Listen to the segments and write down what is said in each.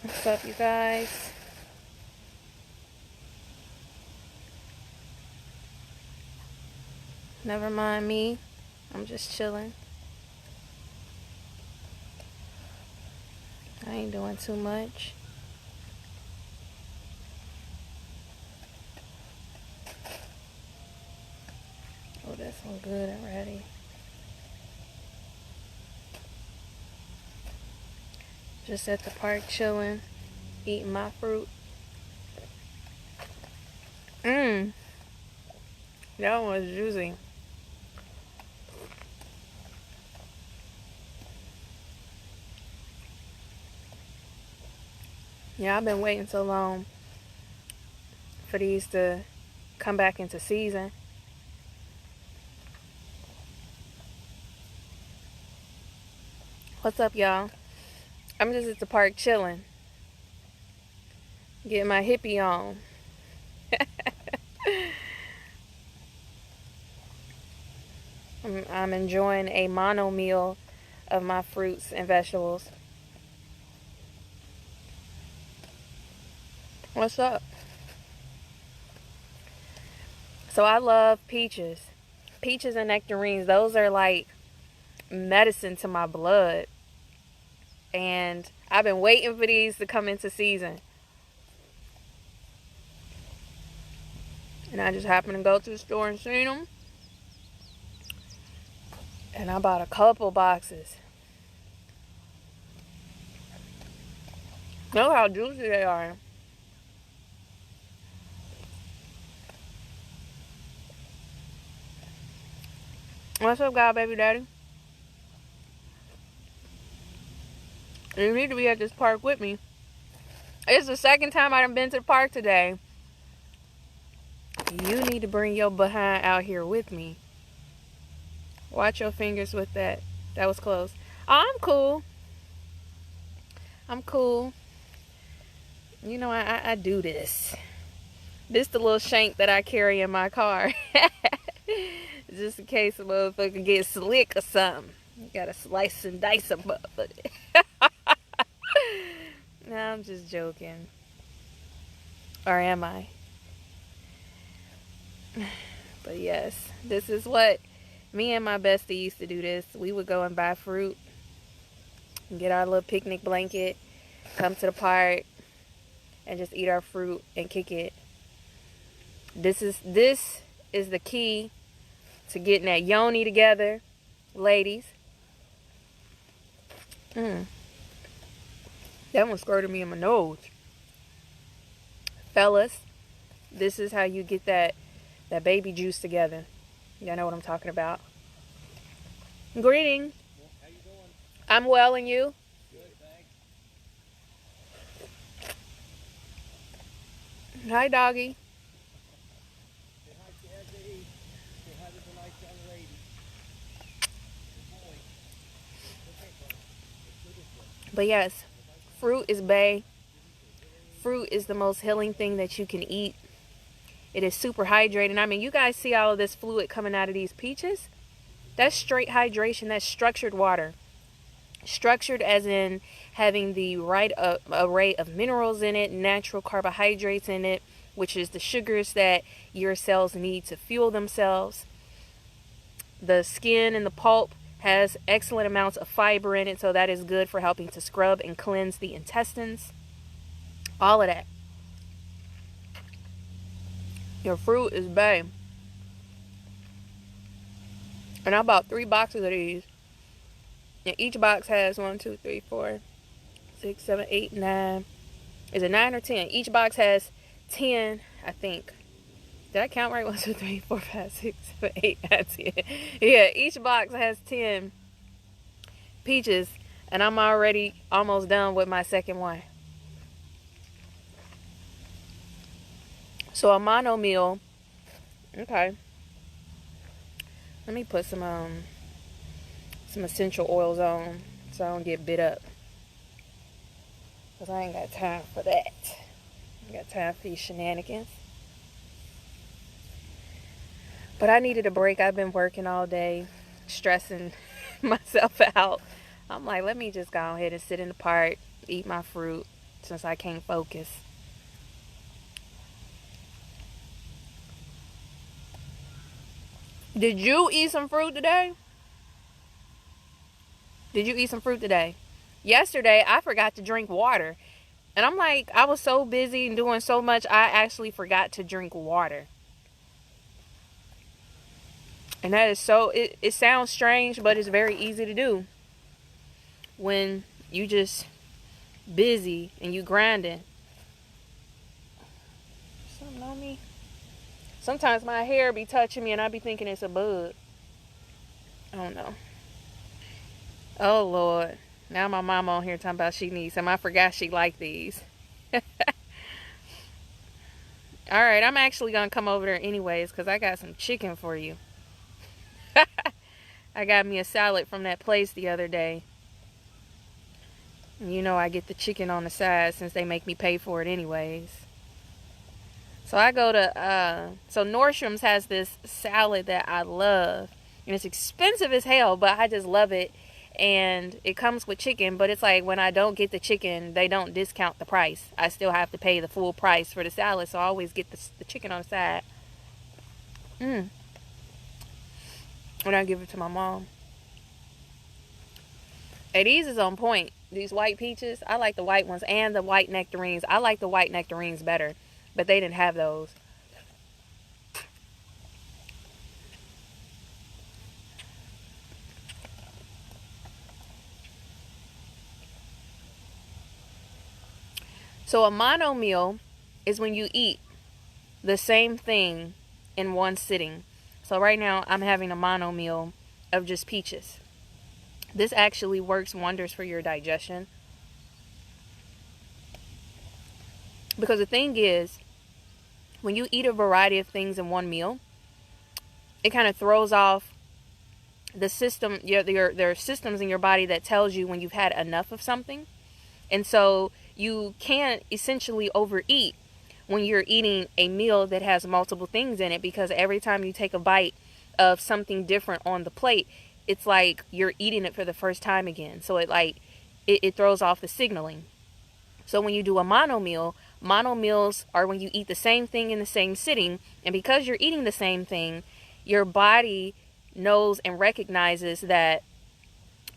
What's up, you guys? Never mind me. I'm just chilling. I ain't doing too much. Oh, that's all good already. Just at the park chilling, eating my fruit. That one was juicy. Yeah, I've been waiting so long for these to come back into season. What's up, y'all? I'm just at the park chilling, getting my hippie on. I'm enjoying a mono meal of my fruits and vegetables. What's up? So I love peaches. Peaches and nectarines, those are like medicine to my blood. And I've been waiting for these to come into season. And I just happened to go to the store and seen them. And I bought a couple boxes. Look how juicy they are. What's up, God, baby daddy? You need to be at this park with me. It's the second time I've been to the park today. You need to bring your behind out here with me. Watch your fingers with that. That was close. Oh, I'm cool. I'm cool. You know, I do this. This the little shank that I carry in my car. Just in case a motherfucker gets slick or something. You gotta slice and dice a motherfucker. No, I'm just joking. Or am I? But yes, this is what me and my bestie used to do this. We would go and buy fruit, and get our little picnic blanket, come to the park, and just eat our fruit and kick it. This is the key to getting that yoni together, ladies. That one squirted me in my nose. Fellas, this is how you get that baby juice together. Y'all know what I'm talking about. Greetings. How you doing? I'm well, and you? Good, thanks. Hi, doggy. Say hi to Eddie. Say hi to the nice young lady. Good boy. But yes, fruit is bae. Fruit is the most healing thing that you can eat. It is super hydrating. I mean, you guys see all of this fluid coming out of these peaches? That's straight hydration. That's structured water. Structured as in having the right array of minerals in it, natural carbohydrates in it, which is the sugars that your cells need to fuel themselves. The skin and the pulp has excellent amounts of fiber in it, so that is good for helping to scrub and cleanse the intestines. All of that. Your fruit is bae. And I bought 3 boxes of these. And each box has 1, 2, 3, 4, 6, 7, 8, 9. Is it 9 or 10? Each box has 10, I think. Did I count right? 1, 2, 3, 4, 5, 6, 7, 8, 9, 10. Yeah, each box has 10 peaches. And I'm already almost done with my second one. So a mono meal. Okay. Let me put some essential oils on so I don't get bit up. Because I ain't got time for that. I got time for these shenanigans. But I needed a break. I've been working all day, stressing myself out. I'm like, let me just go ahead and sit in the park, eat my fruit, since I can't focus. Did you eat some fruit today? Did you eat some fruit today? Yesterday, I forgot to drink water. And I'm like, I was so busy and doing so much, I actually forgot to drink water. And that is so, it sounds strange, but it's very easy to do when you just busy and you grinding. Something on me. Sometimes my hair be touching me and I be thinking it's a bug. I don't know. Oh Lord. Now my mama on here talking about she needs some. I forgot she liked these. Alright, I'm actually gonna come over there anyways because I got some chicken for you. I got me a salad from that place the other day. And you know I get the chicken on the side since they make me pay for it anyways. So I go to, so Nordstrom's has this salad that I love. And it's expensive as hell, but I just love it. And it comes with chicken, but it's like when I don't get the chicken, they don't discount the price. I still have to pay the full price for the salad, so I always get the chicken on the side. And I give it to my mom. Hey, these is on point. These white peaches, I like the white ones and the white nectarines. I like the white nectarines better, but they didn't have those. So a mono meal is when you eat the same thing in one sitting. So right now I'm having a mono meal of just peaches. This actually works wonders for your digestion. Because the thing is, when you eat a variety of things in one meal, it kind of throws off the system, there are systems in your body that tells you when you've had enough of something. And so you can't essentially overeat when you're eating a meal that has multiple things in it, because every time you take a bite of something different on the plate, it's like you're eating it for the first time again. So it throws off the signaling. So when you do a mono meals are when you eat the same thing in the same sitting. And because you're eating the same thing, your body knows and recognizes that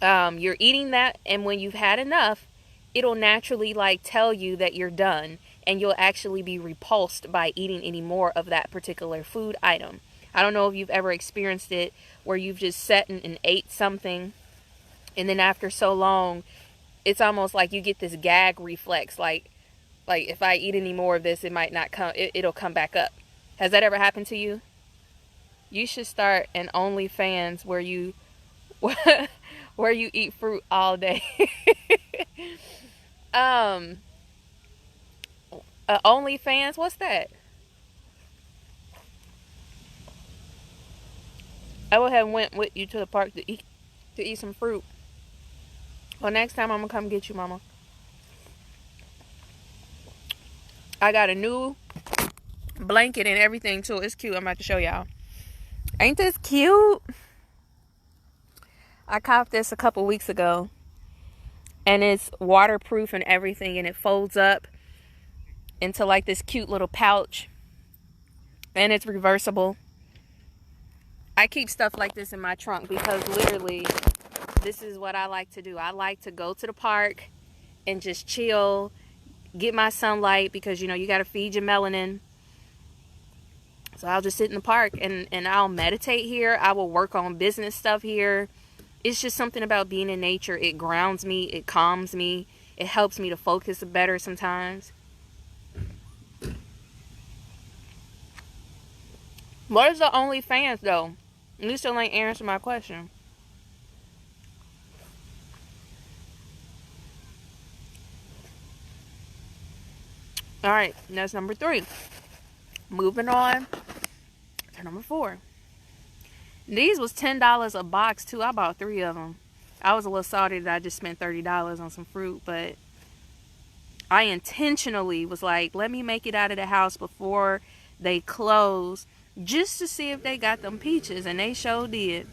you're eating that. And when you've had enough, it'll naturally tell you that you're done, and you'll actually be repulsed by eating any more of that particular food item. I don't know if you've ever experienced it where you've just sat and ate something, and then after so long, it's almost like you get this gag reflex. Like if I eat any more of this, it might not come, it'll come back up. Has that ever happened to you? You should start an OnlyFans where you where you eat fruit all day. OnlyFans, what's that? I would have went with you to the park to eat some fruit. Well, next time I'm gonna come get you, mama. I got a new blanket and everything too. It's cute. I'm about to show y'all. Ain't this cute? I copped this a couple weeks ago, and it's waterproof and everything, and it folds up into this cute little pouch, and it's reversible. I keep stuff like this in my trunk because literally this is what I like to do. I like to go to the park and just chill, get my sunlight, because you got to feed your melanin. So I'll just sit in the park and I'll meditate here. I will work on business stuff here. It's just something about being in nature. It grounds me. It calms me. It helps me to focus better sometimes. What is the OnlyFans though? You still ain't answer my question. Alright, that's number 3. Moving on to number 4. These was $10 a box too. I bought 3 of them. I was a little salty that I just spent $30 on some fruit, but I intentionally was like, let me make it out of the house before they close, just to see if they got them peaches, and they sure did.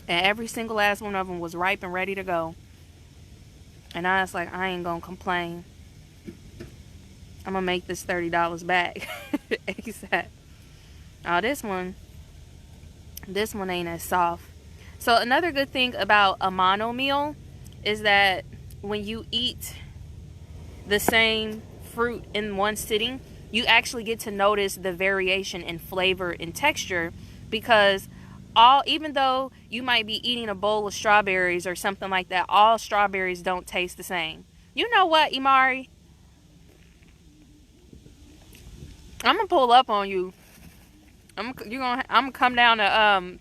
And every single last one of them was ripe and ready to go. And I was like, I ain't gonna complain. I'm gonna make this $30 back. ASAP. Oh, this one ain't as soft. So another good thing about a mono meal is that when you eat the same fruit in one sitting, you actually get to notice the variation in flavor and texture, because even though you might be eating a bowl of strawberries or something like that, all strawberries don't taste the same. You know what, Imari? I'm gonna pull up on you. I'm gonna come down to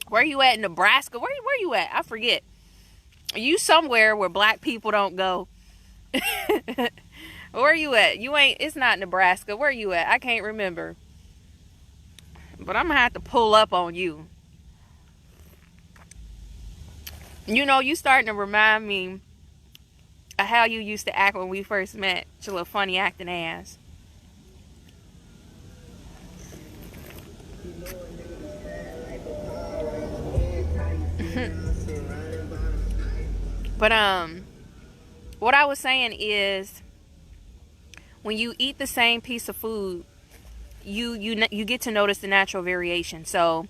where you at in Nebraska? Where you at? I forget. You somewhere where black people don't go. Where you at? It's not Nebraska. Where you at? I can't remember. But I'm gonna have to pull up on you. You know, you starting to remind me of how you used to act when we first met. Your little funny acting ass. But what I was saying is, when you eat the same piece of food, you get to notice the natural variation. So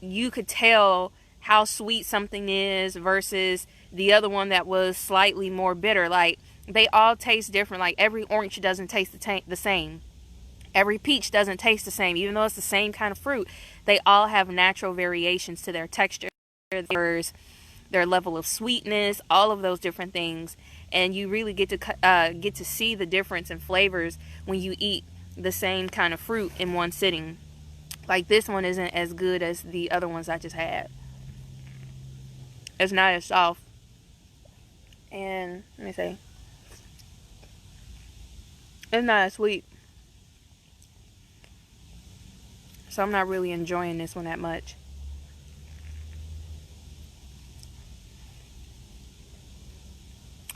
you could tell how sweet something is versus the other one that was slightly more bitter. Like, they all taste different. Like, every orange doesn't taste the same. Every peach doesn't taste the same. Even though it's the same kind of fruit, they all have natural variations to their texture, their level of sweetness, all of those different things. And you really get to see the difference in flavors when you eat the same kind of fruit in one sitting. Like, this one isn't as good as the other ones I just had. It's not as soft. And let me see. It's not as sweet. So I'm not really enjoying this one that much.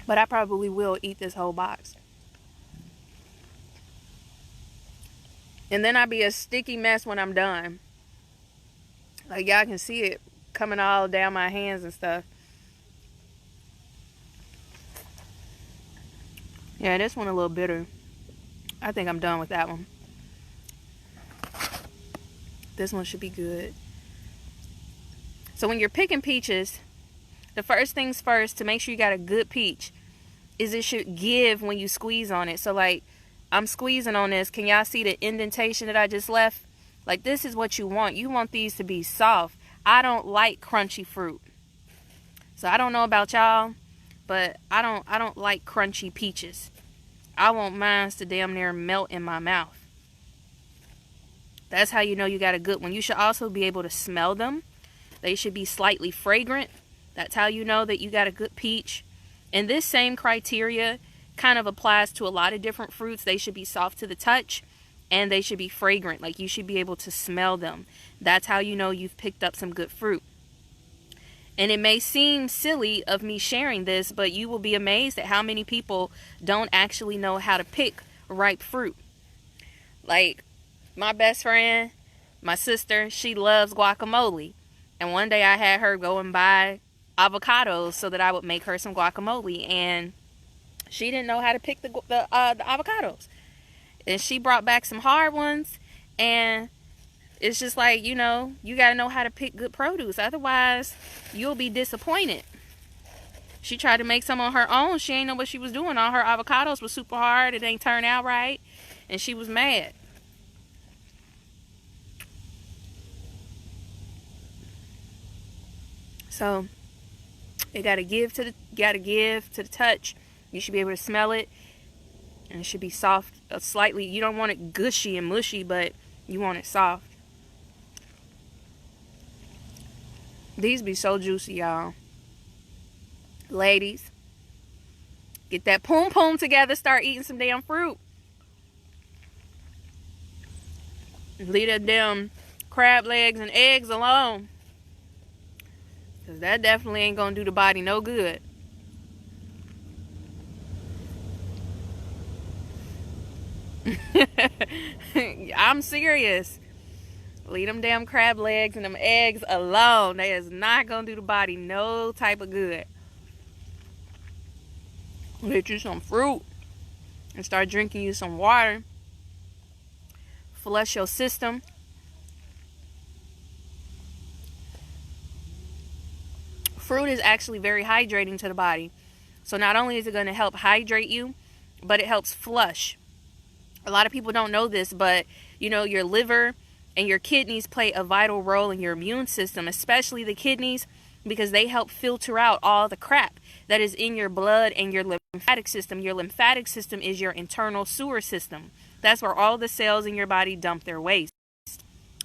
But I probably will eat this whole box. And then I'll be a sticky mess when I'm done. Like, y'all can see it coming all down my hands and stuff. Yeah, this one a little bitter. I think I'm done with that one. This one should be good. So when you're picking peaches, the first things first, to make sure you got a good peach, is it should give when you squeeze on it. So, like, I'm squeezing on this. Can y'all see the indentation that I just left? Like, this is what you want. You want these to be soft. I don't like crunchy fruit. So I don't know about y'all, but I don't like crunchy peaches. I want mine to damn near melt in my mouth. That's how you know you got a good one. You should also be able to smell them. They should be slightly fragrant. That's how you know that you got a good peach. And this same criteria kind of applies to a lot of different fruits. They should be soft to the touch, and they should be fragrant. Like, you should be able to smell them. That's how you know you've picked up some good fruit. And it may seem silly of me sharing this, but you will be amazed at how many people don't actually know how to pick ripe fruit. Like, my best friend, my sister, she loves guacamole. And one day I had her go and buy avocados so that I would make her some guacamole. And she didn't know how to pick the avocados. And she brought back some hard ones. And it's just like, you know, you got to know how to pick good produce. Otherwise, you'll be disappointed. She tried to make some on her own. She ain't know what she was doing. All her avocados was super hard. It ain't turned out right. And she was mad. So, it got to give to the touch. You should be able to smell it. And it should be soft, slightly. You don't want it gushy and mushy, but you want it soft. These be so juicy, y'all. Ladies, get that poom poom together. Start eating some damn fruit. Leave that damn crab legs and eggs alone. Because that definitely ain't going to do the body no good. I'm serious. Leave them damn crab legs and them eggs alone. That is not going to do the body no type of good. Get you some fruit. and start drinking you some water. Flush your system. Fruit is actually very hydrating to the body. So not only is it going to help hydrate you, but it helps flush. A lot of people don't know this, but you know, your liver and your kidneys play a vital role in your immune system, especially the kidneys, because they help filter out all the crap that is in your blood and your lymphatic system. Your lymphatic system is your internal sewer system. That's where all the cells in your body dump their waste.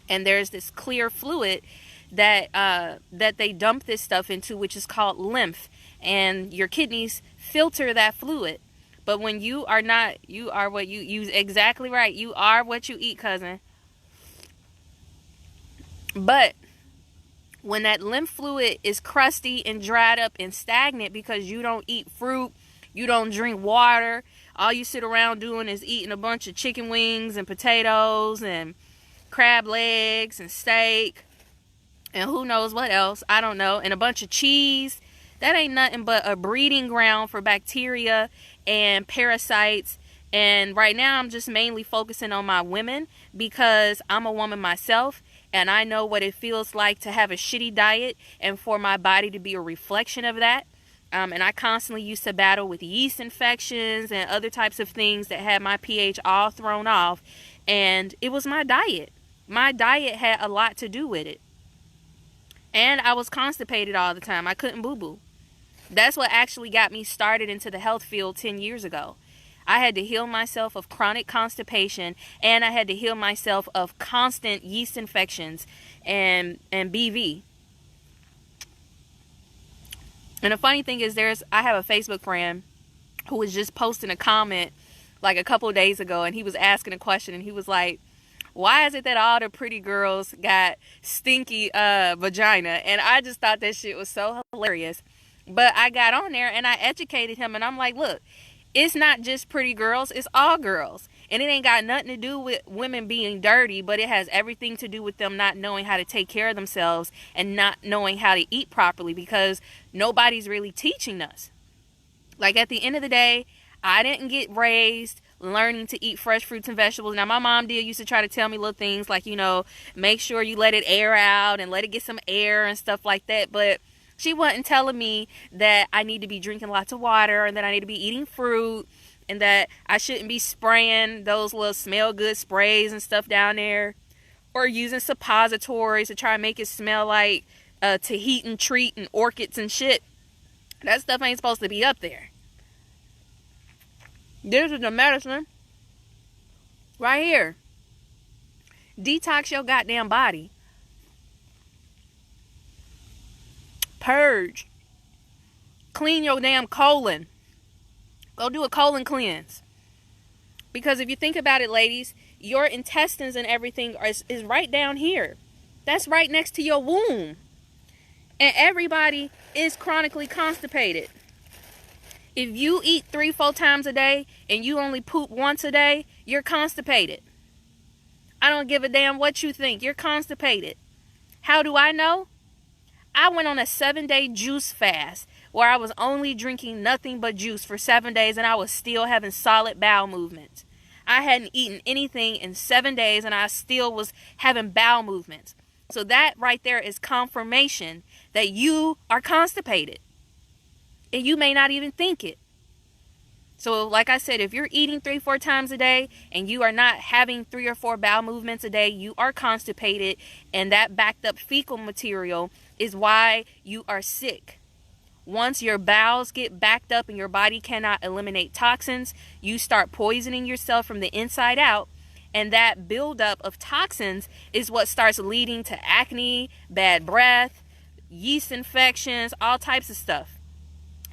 And there's this clear fluid that they dump this stuff into, which is called lymph. And your kidneys filter that fluid. But when you are not, you are what you use. Exactly right. You are what you eat, cousin. But when that lymph fluid is crusty and dried up and stagnant because you don't eat fruit, you don't drink water, all you sit around doing is eating a bunch of chicken wings and potatoes and crab legs and steak and who knows what else, I don't know, and a bunch of cheese, that ain't nothing but a breeding ground for bacteria and parasites. And right now I'm just mainly focusing on my women because I'm a woman myself, and I know what it feels like to have a shitty diet and for my body to be a reflection of that. And I constantly used to battle with yeast infections and other types of things that had my pH all thrown off. And it was my diet. My diet had a lot to do with it. And I was constipated all the time. I couldn't boo-boo. That's what actually got me started into the health field 10 years ago. I had to heal myself of chronic constipation, and I had to heal myself of constant yeast infections and BV. And the funny thing is, I have a Facebook friend who was just posting a comment like a couple of days ago, and he was asking a question, and he was like, why is it that all the pretty girls got stinky vagina? And I just thought that shit was so hilarious. But I got on there and I educated him, and I'm like, look, it's not just pretty girls, it's all girls. And it ain't got nothing to do with women being dirty, but it has everything to do with them not knowing how to take care of themselves and not knowing how to eat properly, because nobody's really teaching us. Like, at the end of the day, I didn't get raised learning to eat fresh fruits and vegetables. Now, my mom used to try to tell me little things like, you know, make sure you let it air out and let it get some air and stuff like that. But she wasn't telling me that I need to be drinking lots of water and that I need to be eating fruit and that I shouldn't be spraying those little smell good sprays and stuff down there, or using suppositories to try and make it smell like Tahitian treat and orchids and shit. That stuff ain't supposed to be up there. This is the medicine right here. Detox your goddamn body. Purge. Clean your damn colon. Go do a colon cleanse. Because if you think about it, ladies, your intestines and everything is right down here. That's right next to your womb. And everybody is chronically constipated. If you eat 3-4 times a day and you only poop once a day, you're constipated. I don't give a damn what you think. You're constipated. How do I know? I went on a 7-day juice fast where I was only drinking nothing but juice for 7 days, and I was still having solid bowel movements. I hadn't eaten anything in 7 days and I still was having bowel movements. So that right there is confirmation that you are constipated. And you may not even think it. So like I said, if you're eating 3-4 times a day and you are not having 3 or 4 bowel movements a day, you are constipated. And that backed up fecal material is why you are sick. Once your bowels get backed up and your body cannot eliminate toxins, you start poisoning yourself from the inside out. And that buildup of toxins is what starts leading to acne, bad breath, yeast infections, all types of stuff.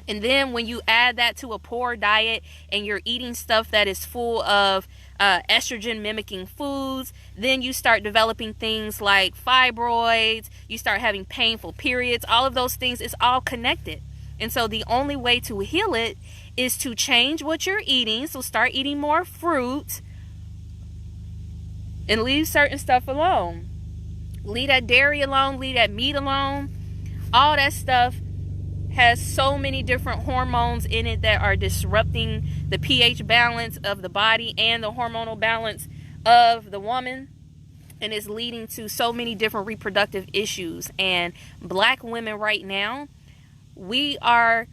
And then when you add that to a poor diet and you're eating stuff that is full of estrogen mimicking foods, then you start developing things like fibroids, you start having painful periods, all of those things is all connected. And so the only way to heal it is to change what you're eating. So start eating more fruit and leave certain stuff alone. Leave that dairy alone, leave that meat alone. All that stuff has so many different hormones in it that are disrupting the pH balance of the body and the hormonal balance of the woman, and is leading to so many different reproductive issues. And black women right now, we are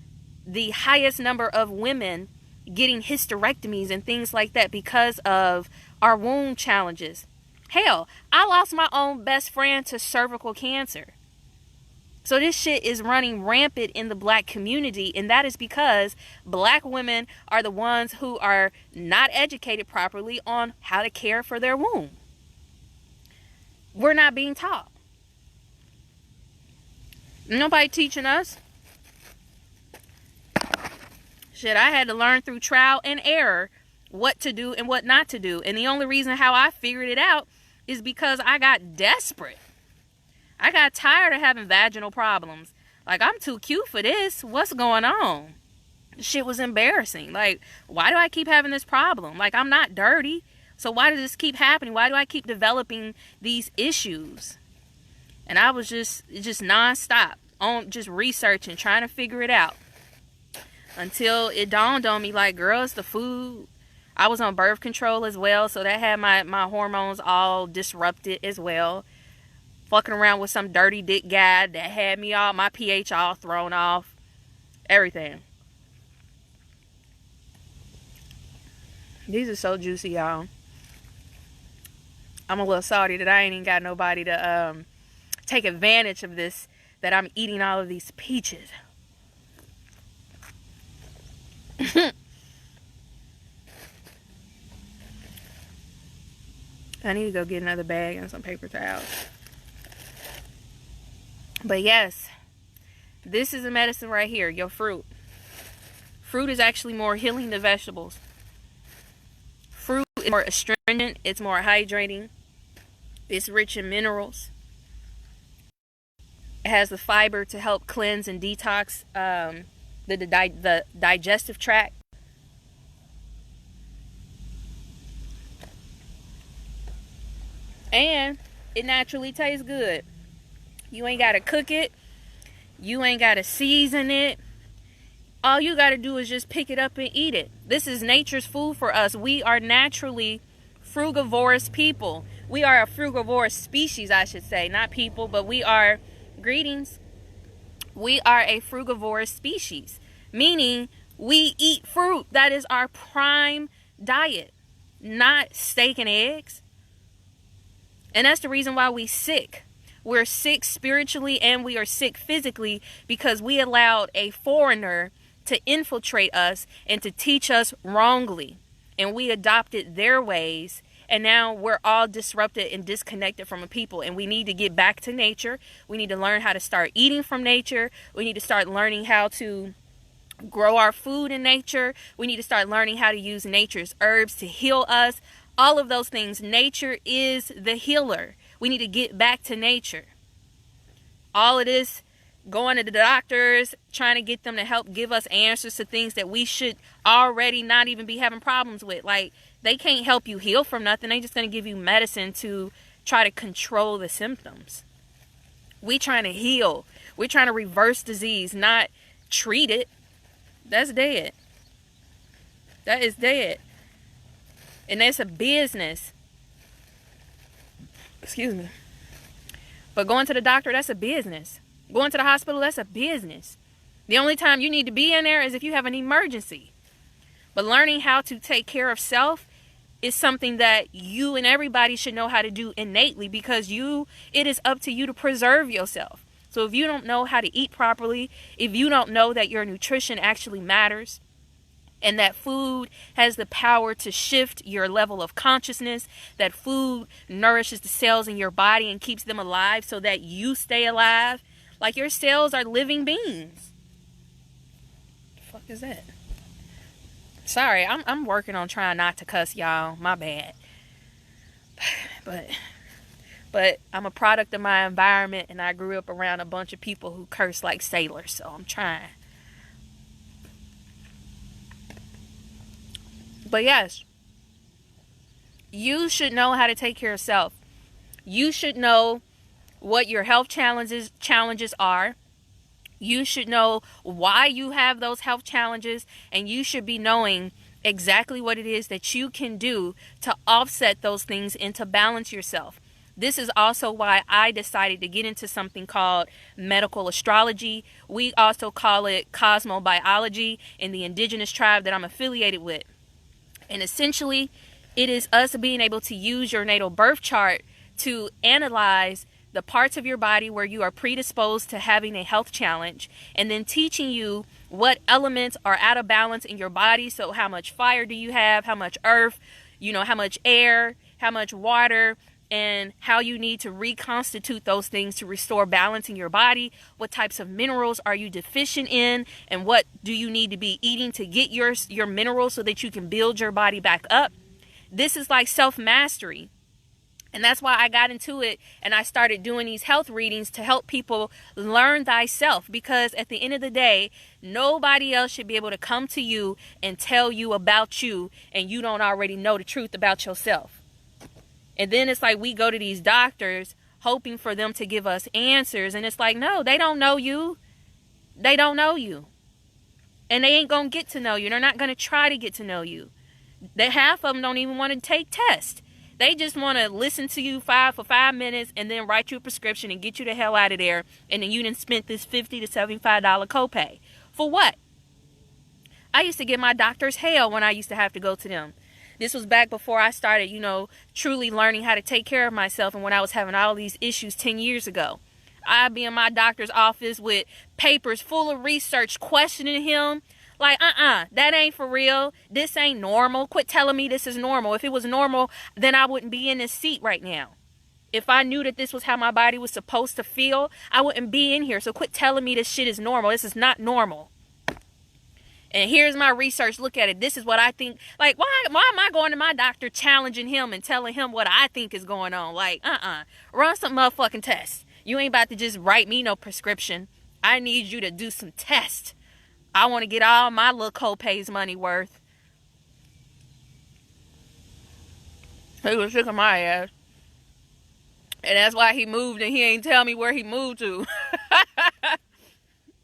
the highest number of women getting hysterectomies and things like that because of our womb challenges. Hell, I lost my own best friend to cervical cancer. So this shit is running rampant in the black community, and that is because black women are the ones who are not educated properly on how to care for their womb. We're not being taught. Nobody teaching us. Shit, I had to learn through trial and error what to do and what not to do. And the only reason how I figured it out is because I got desperate. I got tired of having vaginal problems. Like, I'm too cute for this. What's going on? Shit was embarrassing. Like, why do I keep having this problem? Like, I'm not dirty. So why does this keep happening? Why do I keep developing these issues? And I was just nonstop on just researching, trying to figure it out. Until it dawned on me, like, girl, it's the food. I was on birth control as well, so that had my hormones all disrupted as well. Fucking around with some dirty dick guy that had me all, my pH all thrown off. Everything. These are so juicy, y'all. I'm a little salty that I ain't even got nobody to take advantage of this, that I'm eating all of these peaches. I need to go get another bag and some paper towels. But yes, this is a medicine right here, your fruit. Fruit is actually more healing than vegetables. Fruit is more astringent, it's more hydrating, it's rich in minerals. It has the fiber to help cleanse and detox the digestive tract. And it naturally tastes good. You ain't got to cook it. You ain't got to season it. All you got to do is just pick it up and eat it. This is nature's food for us. We are naturally frugivorous people. We are a frugivorous species, I should say. Not people, but we are, greetings. We are a frugivorous species. Meaning we eat fruit. That is our prime diet. Not steak and eggs. And that's the reason why we're sick. We're sick spiritually and we are sick physically because we allowed a foreigner to infiltrate us and to teach us wrongly. And we adopted their ways. And now we're all disrupted and disconnected from a people. And we need to get back to nature. We need to learn how to start eating from nature. We need to start learning how to grow our food in nature. We need to start learning how to use nature's herbs to heal us. All of those things. Nature is the healer. We need to get back to nature. All of this going to the doctors, trying to get them to help give us answers to things that we should already not even be having problems with. Like, they can't help you heal from nothing. They're just going to give you medicine to try to control the symptoms. We trying to heal. We're trying to reverse disease, not treat it. That's dead. That is dead. And that's a business. Excuse me. But going to the doctor, that's a business. Going to the hospital, that's a business. The only time you need to be in there is if you have an emergency. But learning how to take care of self is something that you and everybody should know how to do innately, because it is up to you to preserve yourself. So if you don't know how to eat properly, if you don't know that your nutrition actually matters, and that food has the power to shift your level of consciousness, that food nourishes the cells in your body and keeps them alive so that you stay alive. Like, your cells are living beings. The fuck is that? Sorry, I'm working on trying not to cuss, y'all. My bad. But I'm a product of my environment, and I grew up around a bunch of people who curse like sailors, so I'm trying. But yes, you should know how to take care of self. You should know what your health challenges are, You should know why you have those health challenges, and you should be knowing exactly what it is that you can do to offset those things and to balance yourself. This is also why I decided to get into something called medical astrology. We also call it cosmobiology in the indigenous tribe that I'm affiliated with. And essentially, it is us being able to use your natal birth chart to analyze the parts of your body where you are predisposed to having a health challenge, and then teaching you what elements are out of balance in your body. So how much fire do you have, how much earth, how much air, how much water, and how you need to reconstitute those things to restore balance in your body. What types of minerals are you deficient in, and what do you need to be eating to get your minerals so that you can build your body back up. This is like self-mastery. And that's why I got into it, and I started doing these health readings to help people learn thyself. Because at the end of the day, nobody else should be able to come to you and tell you about you, and you don't already know the truth about yourself. And then it's like we go to these doctors hoping for them to give us answers. And it's like, no, they don't know you. They don't know you. And they ain't going to get to know you. They're not going to try to get to know you. Half of them don't even want to take tests. They just want to listen to you for 5 minutes and then write you a prescription and get you the hell out of there. And then you done spent this $50 to $75 copay. For what? I used to give my doctors hell when I used to have to go to them. This was back before I started, truly learning how to take care of myself, and when I was having all these issues 10 years ago. I'd be in my doctor's office with papers full of research questioning him. Like, that ain't for real. This ain't normal. Quit telling me this is normal. If it was normal, then I wouldn't be in this seat right now. If I knew that this was how my body was supposed to feel, I wouldn't be in here. So quit telling me this shit is normal. This is not normal. And here's my research. Look at it. This is what I think. Like, why am I going to my doctor challenging him and telling him what I think is going on? Like, run some motherfucking tests. You ain't about to just write me no prescription. I need you to do some tests. I want to get all my little co-pays money worth. He was sick of my ass. And that's why he moved, and he ain't tell me where he moved to.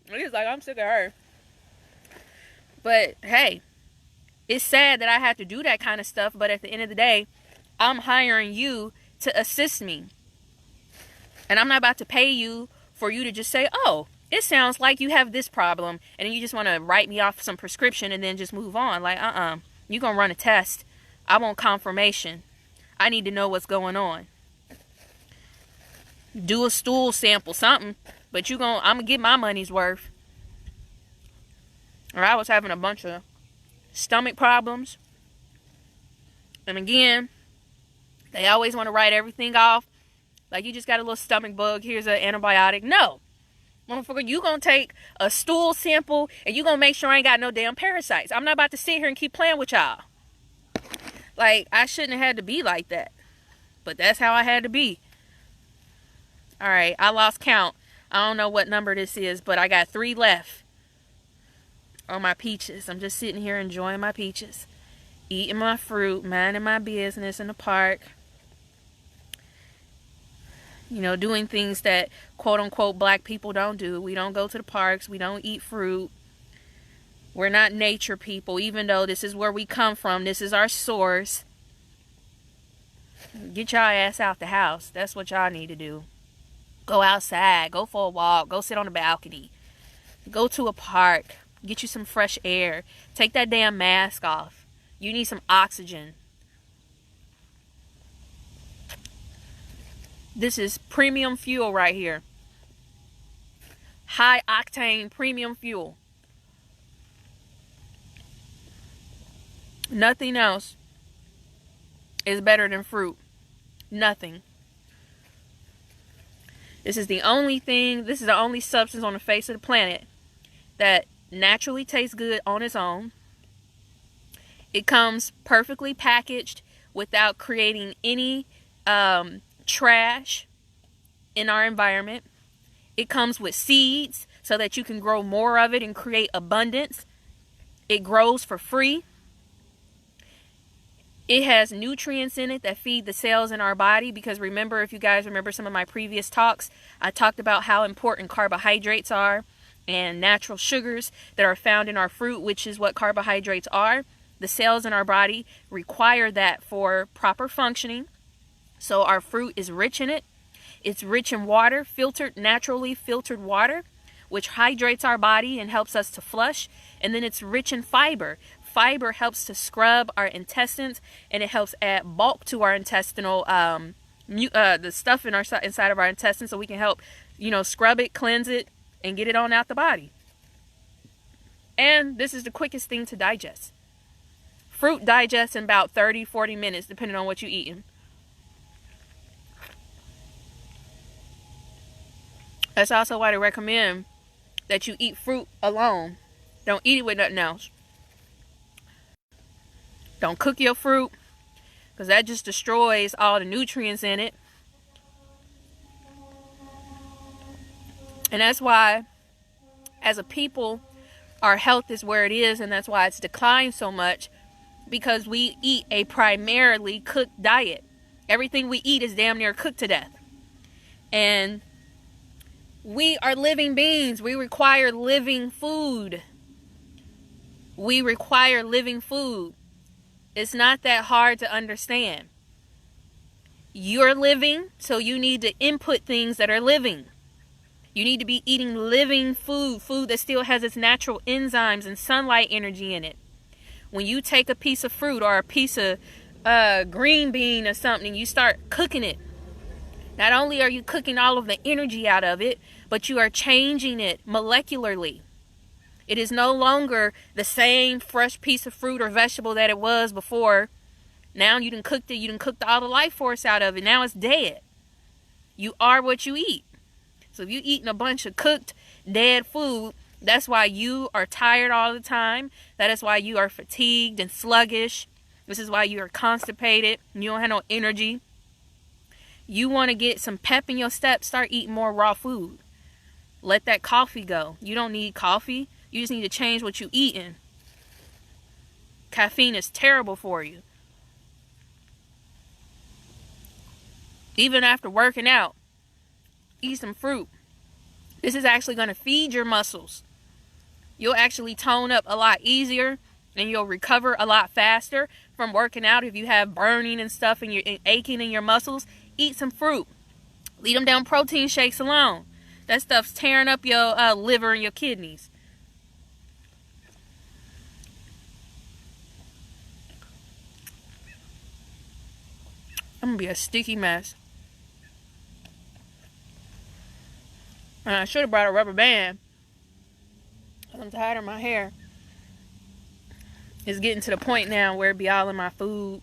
He's like, I'm sick of her. But hey, it's sad that I have to do that kind of stuff. But at the end of the day, I'm hiring you to assist me. And I'm not about to pay you for you to just say, oh, it sounds like you have this problem. And then you just want to write me off some prescription and then just move on. Like, you're going to run a test. I want confirmation. I need to know what's going on. Do a stool sample, something. But I'm going to get my money's worth. Or I was having a bunch of stomach problems. And again, they always want to write everything off. Like, you just got a little stomach bug. Here's an antibiotic. No. Motherfucker, you going to take a stool sample and you going to make sure I ain't got no damn parasites. I'm not about to sit here and keep playing with y'all. Like, I shouldn't have had to be like that. But that's how I had to be. Alright, I lost count. I don't know what number this is, but I got 3 left. On my peaches. I'm just sitting here enjoying my peaches. Eating my fruit. Minding my business in the park. Doing things that quote unquote black people don't do. We don't go to the parks. We don't eat fruit. We're not nature people. Even though this is where we come from. This is our source. Get y'all ass out the house. That's what y'all need to do. Go outside. Go for a walk. Go sit on the balcony. Go to a park. Get you some fresh air. Take that damn mask off. You need some oxygen. This is premium fuel right here. High octane premium fuel. Nothing else is better than fruit. Nothing. This is the only substance on the face of the planet that naturally tastes good on its own. It comes perfectly packaged without creating any trash in our environment. It comes with seeds so that you can grow more of it and create abundance. It grows for free. It has nutrients in it that feed the cells in our body, because remember, if you guys remember some of my previous talks, I talked about how important carbohydrates are. and natural sugars that are found in our fruit, which is what carbohydrates are. The cells in our body require that for proper functioning. So our fruit is rich in it. It's rich in water, naturally filtered water, which hydrates our body and helps us to flush. And then it's rich in fiber. Fiber helps to scrub our intestines, and it helps add bulk to our intestinal, the stuff in inside of our intestines, so we can help, scrub it, cleanse it, and get it on out the body. And this is the quickest thing to digest. Fruit digests in about 30-40 minutes, depending on what you're eating. That's also why they recommend that you eat fruit alone. Don't eat it with nothing else. Don't cook your fruit, because that just destroys all the nutrients in it. And that's why, as a people, our health is where it is, and that's why it's declined so much, because we eat a primarily cooked diet. Everything we eat is damn near cooked to death. And we are living beings. We require living food. We require living food. It's not that hard to understand. You're living, so you need to input things that are living. You need to be eating living food that still has its natural enzymes and sunlight energy in it. When you take a piece of fruit or a piece of green bean or something, you start cooking it. Not only are you cooking all of the energy out of it, but you are changing it molecularly. It is no longer the same fresh piece of fruit or vegetable that it was before. Now you done cooked it. You done cooked all the life force out of it. Now it's dead. You are what you eat. So if you're eating a bunch of cooked, dead food, that's why you are tired all the time. That is why you are fatigued and sluggish. This is why you are constipated. You don't have no energy. You want to get some pep in your step, start eating more raw food. Let that coffee go. You don't need coffee. You just need to change what you're eating. Caffeine is terrible for you. Even after working out, eat some fruit. This is actually going to feed your muscles. You'll actually tone up a lot easier, and you'll recover a lot faster from working out. If you have burning and stuff and you're aching in your muscles, eat some fruit. Leave them down protein shakes alone. That stuff's tearing up your liver and your kidneys. I'm going to be a sticky mess. And I should have brought a rubber band. I'm tired of my hair. It's getting to the point now where it be all in my food.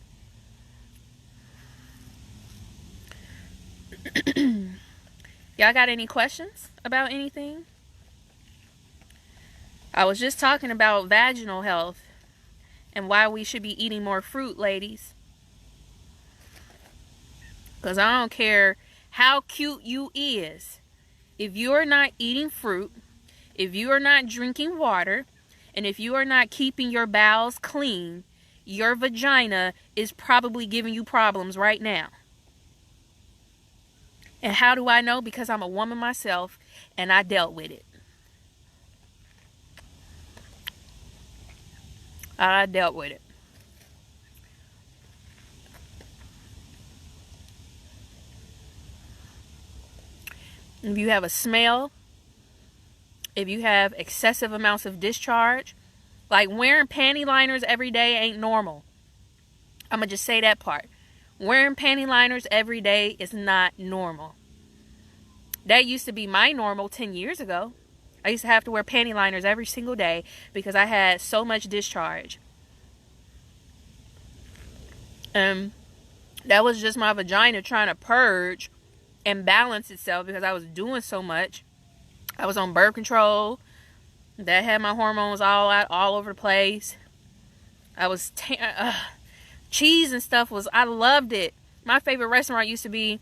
Y'all got any questions about anything? I was just talking about vaginal health and why we should be eating more fruit, ladies. Because I don't care how cute you is. If you are not eating fruit, if you are not drinking water, and if you are not keeping your bowels clean, your vagina is probably giving you problems right now. And how do I know? Because I'm a woman myself, and I dealt with it. I dealt with it. If you have a smell, if you have excessive amounts of discharge, like wearing panty liners every day ain't normal. I'm going to just say that part. Wearing panty liners every day is not normal. That used to be my normal 10 years ago. I used to have to wear panty liners every single day because I had so much discharge. That was just my vagina trying to purge and balance itself because I was doing so much. I was on birth control. That had my hormones all out, all over the place. I was cheese and stuff I loved it. My favorite restaurant used to be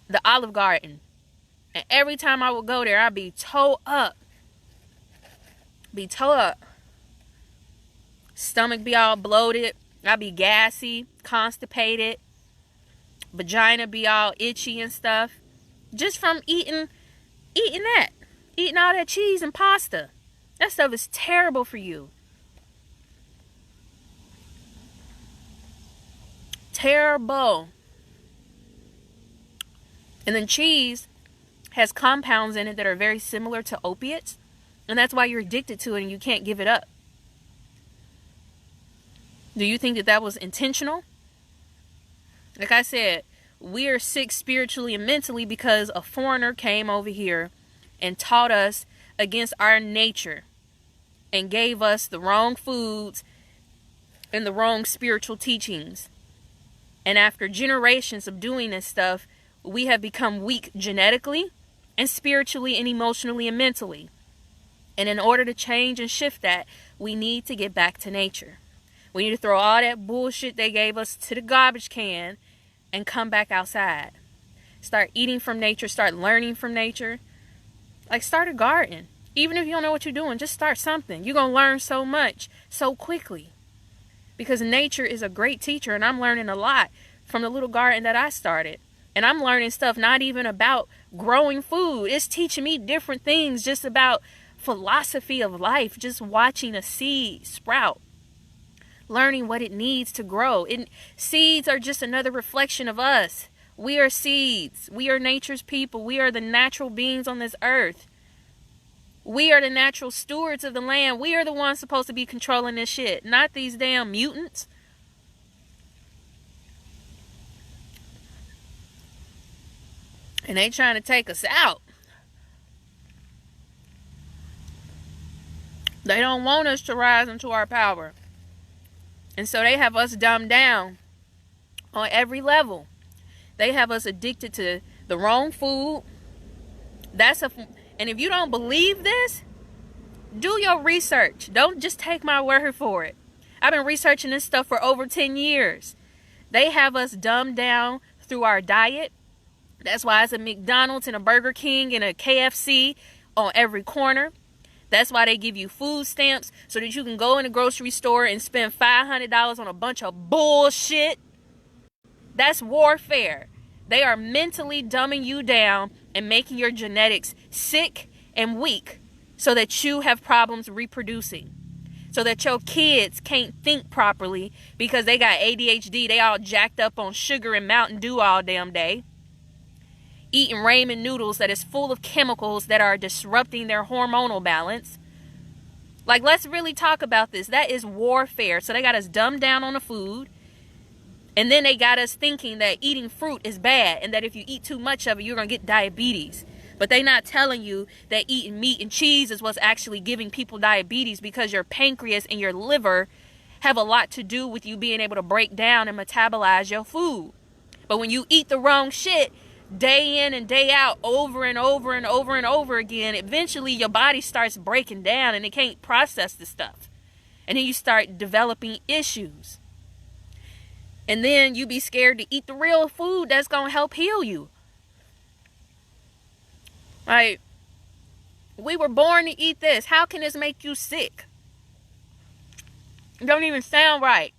the Olive Garden. And every time I would go there, I'd be toe up. Stomach be all bloated. I'd be gassy, constipated. Vagina be all itchy and stuff. Just from eating that. Eating all that cheese and pasta. That stuff is terrible for you. Terrible. And then cheese has compounds in it that are very similar to opiates. And that's why you're addicted to it and you can't give it up. Do you think that that was intentional? Like I said, we are sick spiritually and mentally because a foreigner came over here and taught us against our nature and gave us the wrong foods and the wrong spiritual teachings. And after generations of doing this stuff, we have become weak genetically and spiritually and emotionally and mentally. And in order to change and shift that, we need to get back to nature. We need to throw all that bullshit they gave us to the garbage can and come back outside. Start eating from nature. Start learning from nature. Like, start a garden. Even if you don't know what you're doing, just start something. You're going to learn so much so quickly. Because nature is a great teacher, and I'm learning a lot from the little garden that I started. And I'm learning stuff not even about growing food. It's teaching me different things just about philosophy of life. Just watching a seed sprout. Learning what it needs to grow. Seeds are just another reflection of us. We are seeds. We are nature's people. We are the natural beings on this earth. We are the natural stewards of the land. We are the ones supposed to be controlling this shit, not these damn mutants. And they trying to take us out. They don't want us to rise into our power. And so they have us dumbed down on every level. They have us addicted to the wrong food. And if you don't believe this, do your research. Don't just take my word for it. I've been researching this stuff for over 10 years. They have us dumbed down through our diet. That's why it's a McDonald's and a Burger King and a KFC on every corner. That's why they give you food stamps so that you can go in a grocery store and spend $500 on a bunch of bullshit. That's warfare. They are mentally dumbing you down and making your genetics sick and weak so that you have problems reproducing. So that your kids can't think properly because they got ADHD. They all jacked up on sugar and Mountain Dew all damn day. Eating ramen noodles that is full of chemicals that are disrupting their hormonal balance. Like, let's really talk about this. That is warfare. So they got us dumbed down on the food. And then they got us thinking that eating fruit is bad. And that if you eat too much of it, you're going to get diabetes. But they not telling you that eating meat and cheese is what's actually giving people diabetes. Because your pancreas and your liver have a lot to do with you being able to break down and metabolize your food. But when you eat the wrong shit, day in and day out, over and over and over and over again, eventually your body starts breaking down and it can't process the stuff. And then you start developing issues. And then you be scared to eat the real food that's going to help heal you. Like, we were born to eat this. How can this make you sick? It don't even sound right.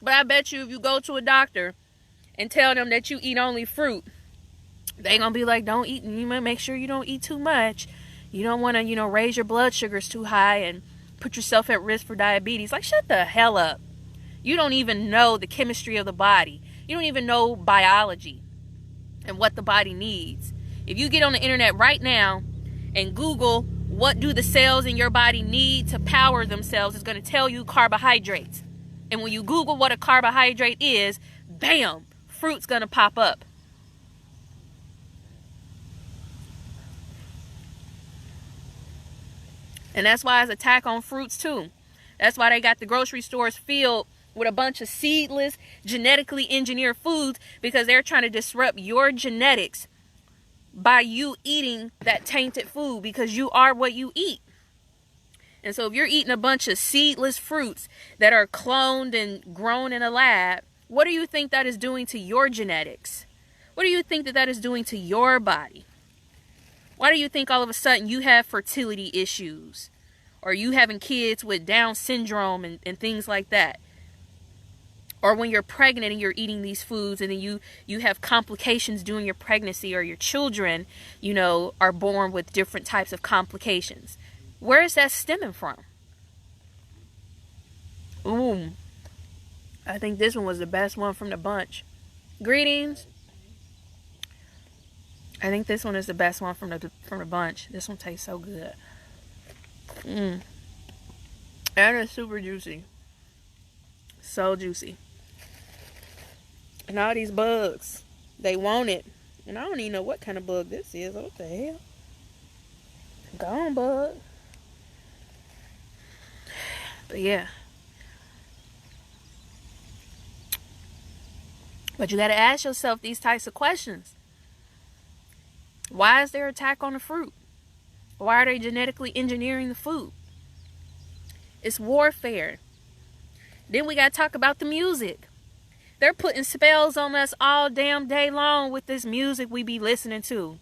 But I bet you if you go to a doctor and tell them that you eat only fruit, they gonna be like, don't eat, you might make sure you don't eat too much. You don't want to, raise your blood sugars too high and put yourself at risk for diabetes. Like, shut the hell up. You don't even know the chemistry of the body. You don't even know biology and what the body needs. If you get on the internet right now and Google what do the cells in your body need to power themselves, it's going to tell you carbohydrates. And when you Google what a carbohydrate is, bam, fruit's going to pop up. And that's why it's an attack on fruits too. That's why they got the grocery stores filled with a bunch of seedless, genetically engineered foods, because they're trying to disrupt your genetics by you eating that tainted food, because you are what you eat. And so if you're eating a bunch of seedless fruits that are cloned and grown in a lab, what do you think that is doing to your genetics? What do you think that is doing to your body? Why do you think all of a sudden you have fertility issues? Or you having kids with Down syndrome and things like that? Or when you're pregnant and you're eating these foods, and then you have complications during your pregnancy, or your children, are born with different types of complications. Where is that stemming from? Ooh, I think this one was the best one from the bunch. Greetings. I think this one is the best one from the bunch. This one tastes so good. And it's super juicy. So juicy. And all these bugs, they want it. And I don't even know what kind of bug this is. What the hell? Go on, bug. But yeah. But you got to ask yourself these types of questions. Why is there an attack on the fruit? Why are they genetically engineering the food? It's warfare. Then we got to talk about the music. They're putting spells on us all damn day long with this music we be listening to.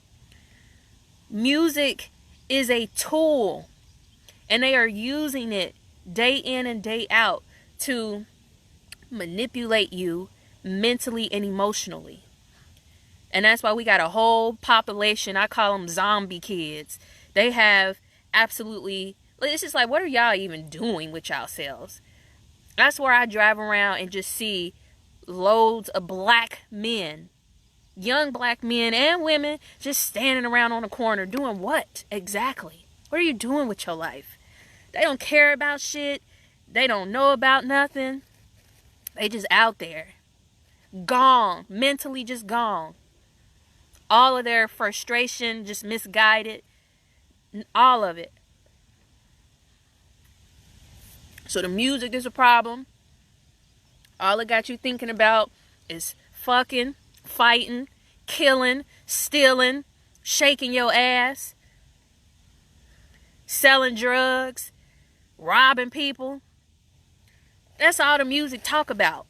Music is a tool, and they are using it day in and day out to manipulate you mentally and emotionally. And that's why we got a whole population, I call them zombie kids. They have absolutely, it's just like, what are y'all even doing with yourselves? That's where I drive around and just see loads of black men, young black men and women, just standing around on the corner doing what exactly? What are you doing with your life? They don't care about shit. They don't know about nothing. They just out there. Gone. Mentally just gone. All of their frustration just misguided. All of it. So the music is a problem. All it got you thinking about is fucking, fighting, killing, stealing, shaking your ass, selling drugs, robbing people. That's all the music talk about.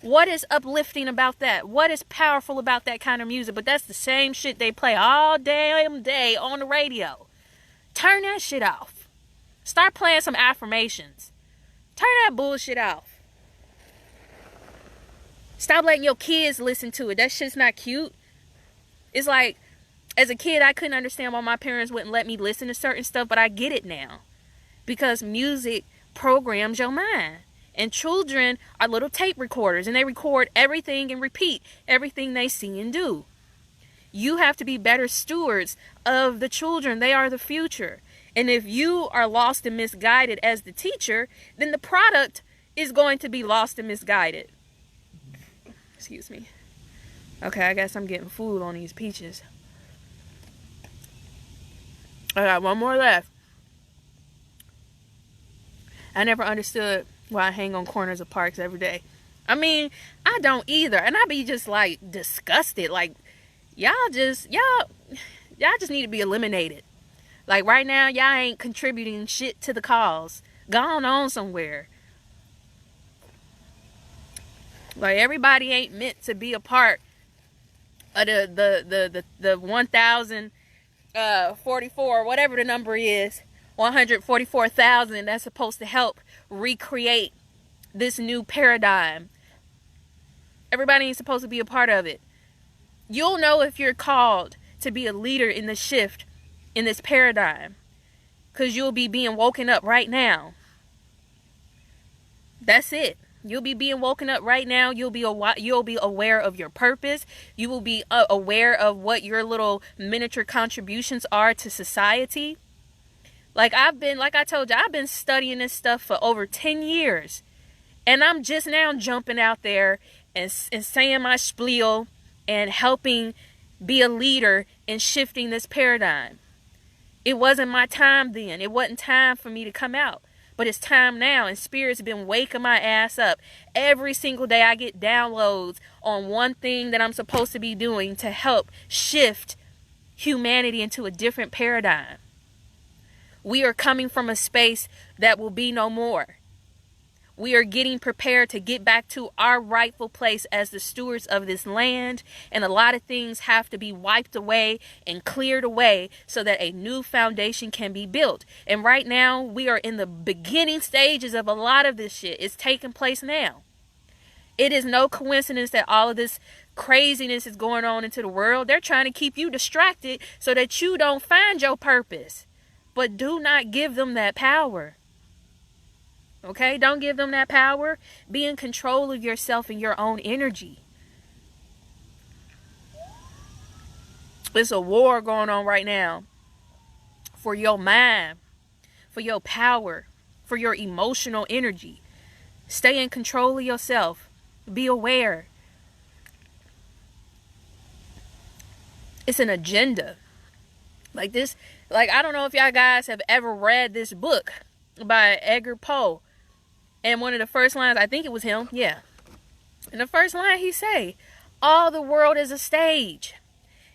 What is uplifting about that? What is powerful about that kind of music? But that's the same shit they play all damn day on the radio. Turn that shit off. Start playing some affirmations. Turn that bullshit off. Stop letting your kids listen to it. That shit's not cute. It's like, as a kid, I couldn't understand why my parents wouldn't let me listen to certain stuff, but I get it now. Because music programs your mind. And children are little tape recorders, and they record everything and repeat everything they see and do. You have to be better stewards of the children. They are the future. And if you are lost and misguided as the teacher, then the product is going to be lost and misguided. Excuse me. Okay, I guess I'm getting food on these peaches. I got one more left. I never understood why I hang on corners of parks every day. I mean, I don't either. And I be just like disgusted. Like, y'all just need to be eliminated. Like right now, y'all ain't contributing shit to the cause. Gone on somewhere. Like everybody ain't meant to be a part of the 1,044, whatever the number is, 144,000 that's supposed to help recreate this new paradigm. Everybody ain't supposed to be a part of it. You'll know if you're called to be a leader in the shift in this paradigm, because you'll be being woken up right now. That's it. You'll be being woken up right now. You'll be aware of your purpose. You will be aware of what your little miniature contributions are to society. Like I told you, I've been studying this stuff for over 10 years. And I'm just now jumping out there and saying my spiel and helping be a leader in shifting this paradigm. It wasn't my time then. It wasn't time for me to come out. But it's time now, and Spirit's been waking my ass up. Every single day I get downloads on one thing that I'm supposed to be doing to help shift humanity into a different paradigm. We are coming from a space that will be no more. We are getting prepared to get back to our rightful place as the stewards of this land. And a lot of things have to be wiped away and cleared away so that a new foundation can be built. And right now, we are in the beginning stages of a lot of this shit. It's taking place now. It is no coincidence that all of this craziness is going on into the world. They're trying to keep you distracted so that you don't find your purpose. But do not give them that power. Okay? Don't give them that power. Be in control of yourself and your own energy. There's a war going on right now for your mind, for your power, for your emotional energy. Stay in control of yourself. Be aware. It's an agenda. Like this, like, I don't know if y'all guys have ever read this book by Edgar Poe. And one of the first lines, I think it was him, yeah. In the first line he say, all the world is a stage.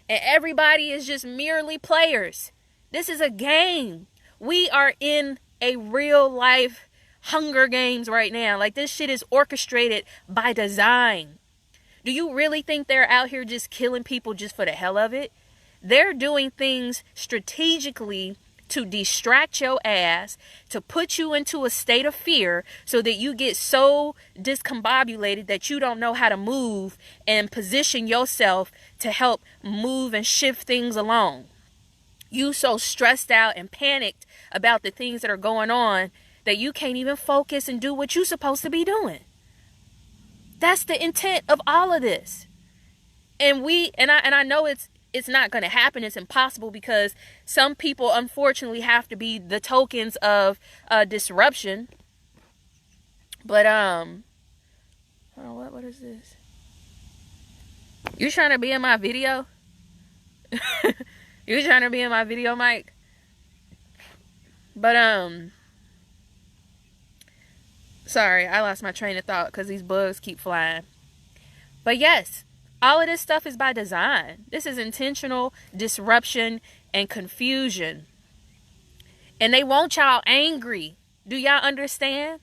And everybody is just merely players. This is a game. We are in a real life Hunger Games right now. Like, this shit is orchestrated by design. Do you really think they're out here just killing people just for the hell of it? They're doing things strategically to distract your ass, to put you into a state of fear so that you get so discombobulated that you don't know how to move and position yourself to help move and shift things along. You so stressed out and panicked about the things that are going on that you can't even focus and do what you're supposed to be doing. That's the intent of all of this. And I know it's not going to happen. It's impossible because some people unfortunately have to be the tokens of disruption. But what is this? You trying to be in my video? You trying to be in my video, Mike? But sorry, I lost my train of thought because these bugs keep flying. But yes, all of this stuff is by design. This is intentional disruption and confusion. And they want y'all angry. Do y'all understand?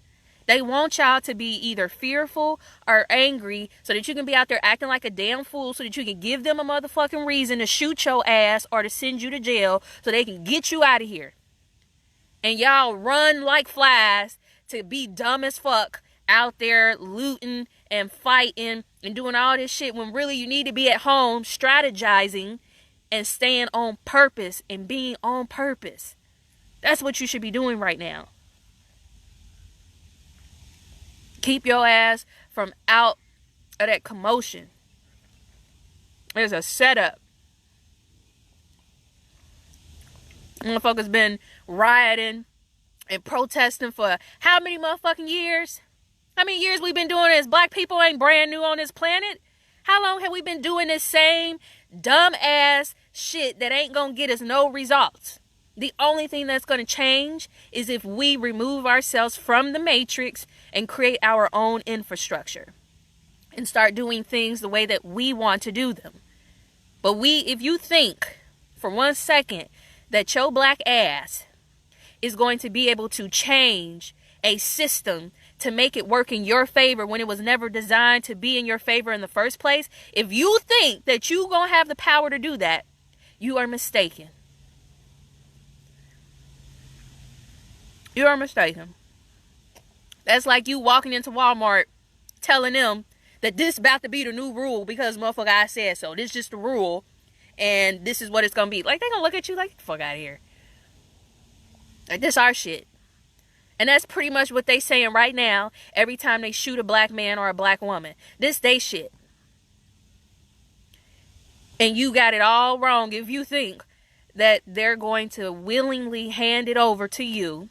They want y'all to be either fearful or angry so that you can be out there acting like a damn fool so that you can give them a motherfucking reason to shoot your ass or to send you to jail so they can get you out of here. And y'all run like flies to be dumb as fuck out there looting and fighting and doing all this shit when really you need to be at home strategizing and staying on purpose and being on purpose. That's what you should be doing right now. Keep your ass from out of that commotion. There's a setup. Motherfuckers been rioting and protesting for how many motherfucking years? How many years we been doing this? Black people ain't brand new on this planet. How long have we been doing this same dumb ass shit that ain't gonna get us no results? The only thing that's going to change is if we remove ourselves from the matrix and create our own infrastructure and start doing things the way that we want to do them. But if you think for 1 second that your black ass is going to be able to change a system to make it work in your favor when it was never designed to be in your favor in the first place, if you think that you're going to have the power to do that, you are mistaken. You are mistaken. That's like you walking into Walmart telling them that this about to be the new rule because motherfucker I said so. This is just the rule and this is what it's gonna be. Like, they gonna look at you like, get the fuck out of here. Like, this our shit. And that's pretty much what they saying right now every time they shoot a black man or a black woman. This they shit. And you got it all wrong if you think that they're going to willingly hand it over to you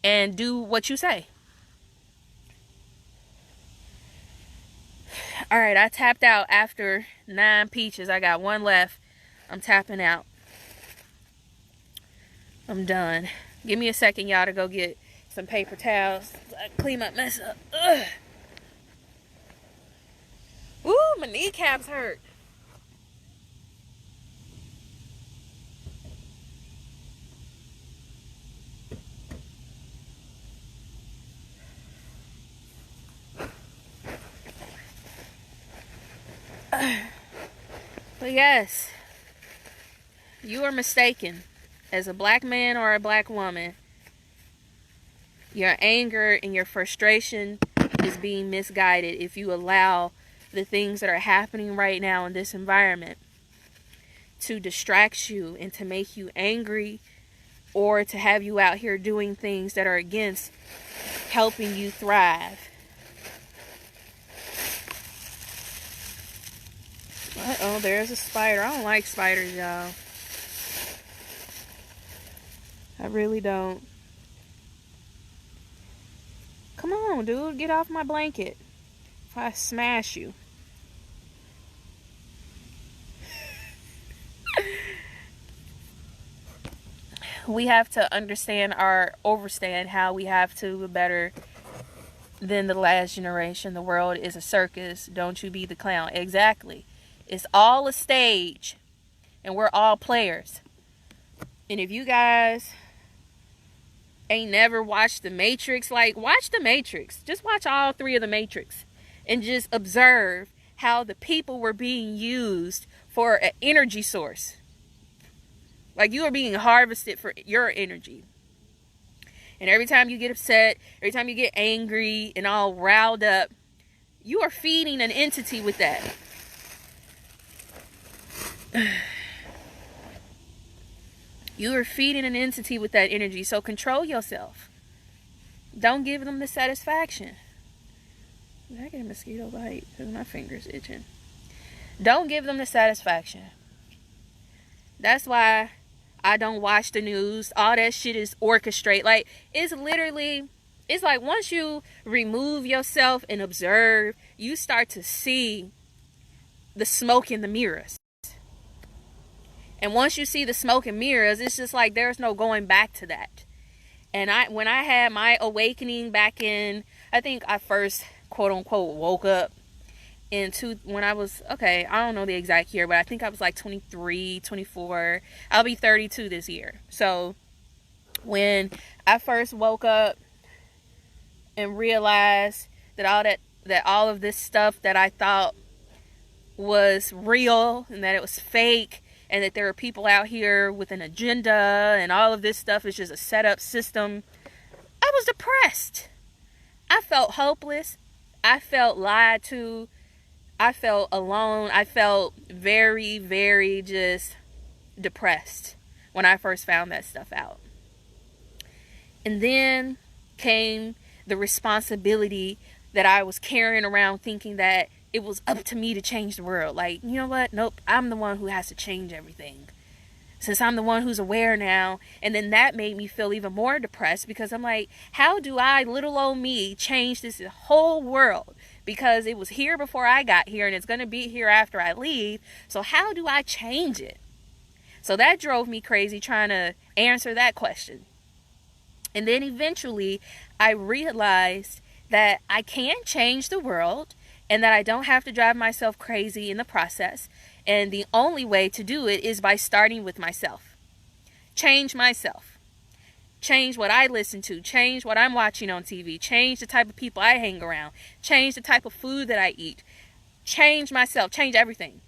and do what you say. Alright, I tapped out after 9 peaches. I got 1 left. I'm tapping out. I'm done. Give me a second, y'all, to go get some paper towels. So I clean my mess up. Ugh. Ooh, my kneecaps hurt. But yes, you are mistaken. As a black man or a black woman, your anger and your frustration is being misguided if you allow the things that are happening right now in this environment to distract you and to make you angry, or to have you out here doing things that are against helping you thrive. Uh-oh, there's a spider. I don't like spiders, y'all. I really don't. Come on, dude. Get off my blanket if I smash you. We have to understand overstand how we have to be better than the last generation. The world is a circus. Don't you be the clown. Exactly. It's all a stage, and we're all players. And if you guys ain't never watched The Matrix, like, watch The Matrix. Just watch all 3 of The Matrix and just observe how the people were being used for an energy source. Like, you are being harvested for your energy. And every time you get upset, every time you get angry and all riled up, you are feeding an entity with that. You are feeding an entity with that energy. So control yourself. Don't give them the satisfaction. Did I get a mosquito bite? Because my finger's itching. Don't give them the satisfaction. That's why I don't watch the news. All that shit is orchestrated. Like, it's literally, it's like once you remove yourself and observe, you start to see the smoke in the mirrors. And once you see the smoke and mirrors, it's just like there's no going back to that. And when I had my awakening back in, I think I first quote unquote woke up when I was, okay, I don't know the exact year, but I think I was like 23, 24. I'll be 32 this year. So when I first woke up and realized that all of this stuff that I thought was real and that it was fake, and that there are people out here with an agenda, and all of this stuff is just a set up system, I was depressed. I felt hopeless. I felt lied to. I felt alone. I felt very, very just depressed when I first found that stuff out. And then came the responsibility that I was carrying around, thinking that it was up to me to change the world. Like, you know what? Nope, I'm the one who has to change everything, since I'm the one who's aware now. And then that made me feel even more depressed, because I'm like, how do I, little old me, change this whole world? Because it was here before I got here, and it's going to be here after I leave. So how do I change it? So that drove me crazy trying to answer that question. And then eventually I realized that I can change the world, and that I don't have to drive myself crazy in the process. And the only way to do it is by starting with myself. Change myself. Change what I listen to. Change what I'm watching on TV. Change the type of people I hang around. Change the type of food that I eat. Change myself. Change everything.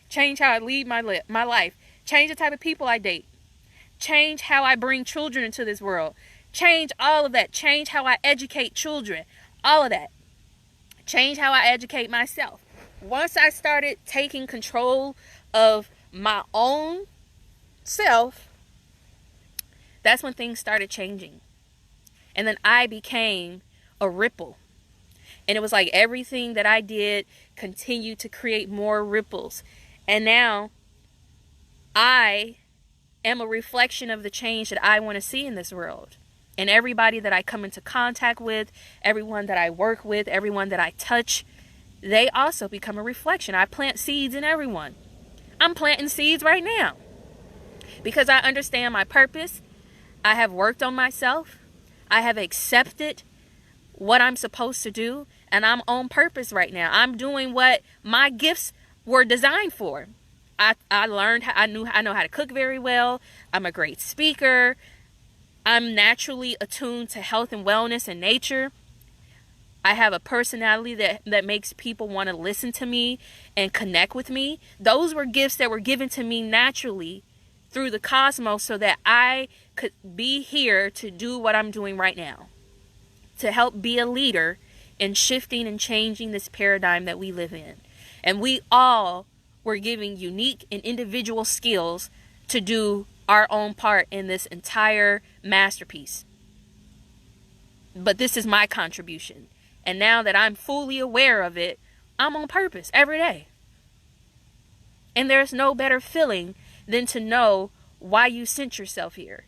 Change how I lead my life. Change the type of people I date. Change how I bring children into this world. Change all of that. Change how I educate children. All of that. Change how I educate myself. Once I started taking control of my own self, that's when things started changing. And then I became a ripple. And it was like everything that I did continued to create more ripples. And now I am a reflection of the change that I want to see in this world. And everybody that I come into contact with, everyone that I work with, everyone that I touch, they also become a reflection. I plant seeds in everyone. I'm planting seeds right now because I understand my purpose. I have worked on myself. I have accepted what I'm supposed to do, and I'm on purpose right now. I'm doing what my gifts were designed for. I know how to cook very well. I'm a great speaker. I'm naturally attuned to health and wellness and nature. I have a personality that makes people want to listen to me and connect with me. Those were gifts that were given to me naturally through the cosmos so that I could be here to do what I'm doing right now, to help be a leader in shifting and changing this paradigm that we live in. And we all were given unique and individual skills to do our own part in this entire masterpiece. But this is my contribution. And now that I'm fully aware of it, I'm on purpose every day. And there's no better feeling than to know why you sent yourself here.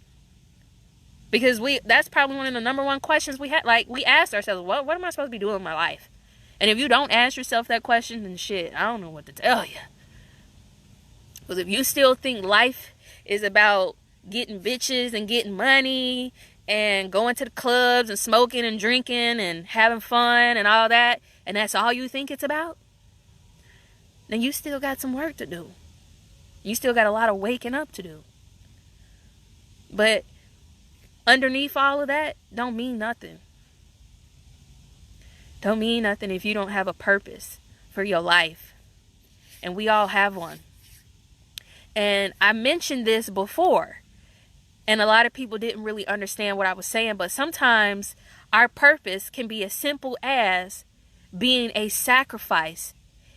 Because that's probably one of the number one questions we had. Like, we asked ourselves, what am I supposed to be doing in my life? And if you don't ask yourself that question, then shit, I don't know what to tell you. Because if you still think life is about getting bitches and getting money and going to the clubs and smoking and drinking and having fun and all that, and that's all you think it's about, then you still got some work to do. You still got a lot of waking up to do. But underneath all of that, don't mean nothing. Don't mean nothing if you don't have a purpose for your life. And we all have one. And I mentioned this before, and a lot of people didn't really understand what I was saying, but sometimes our purpose can be as simple as being a sacrifice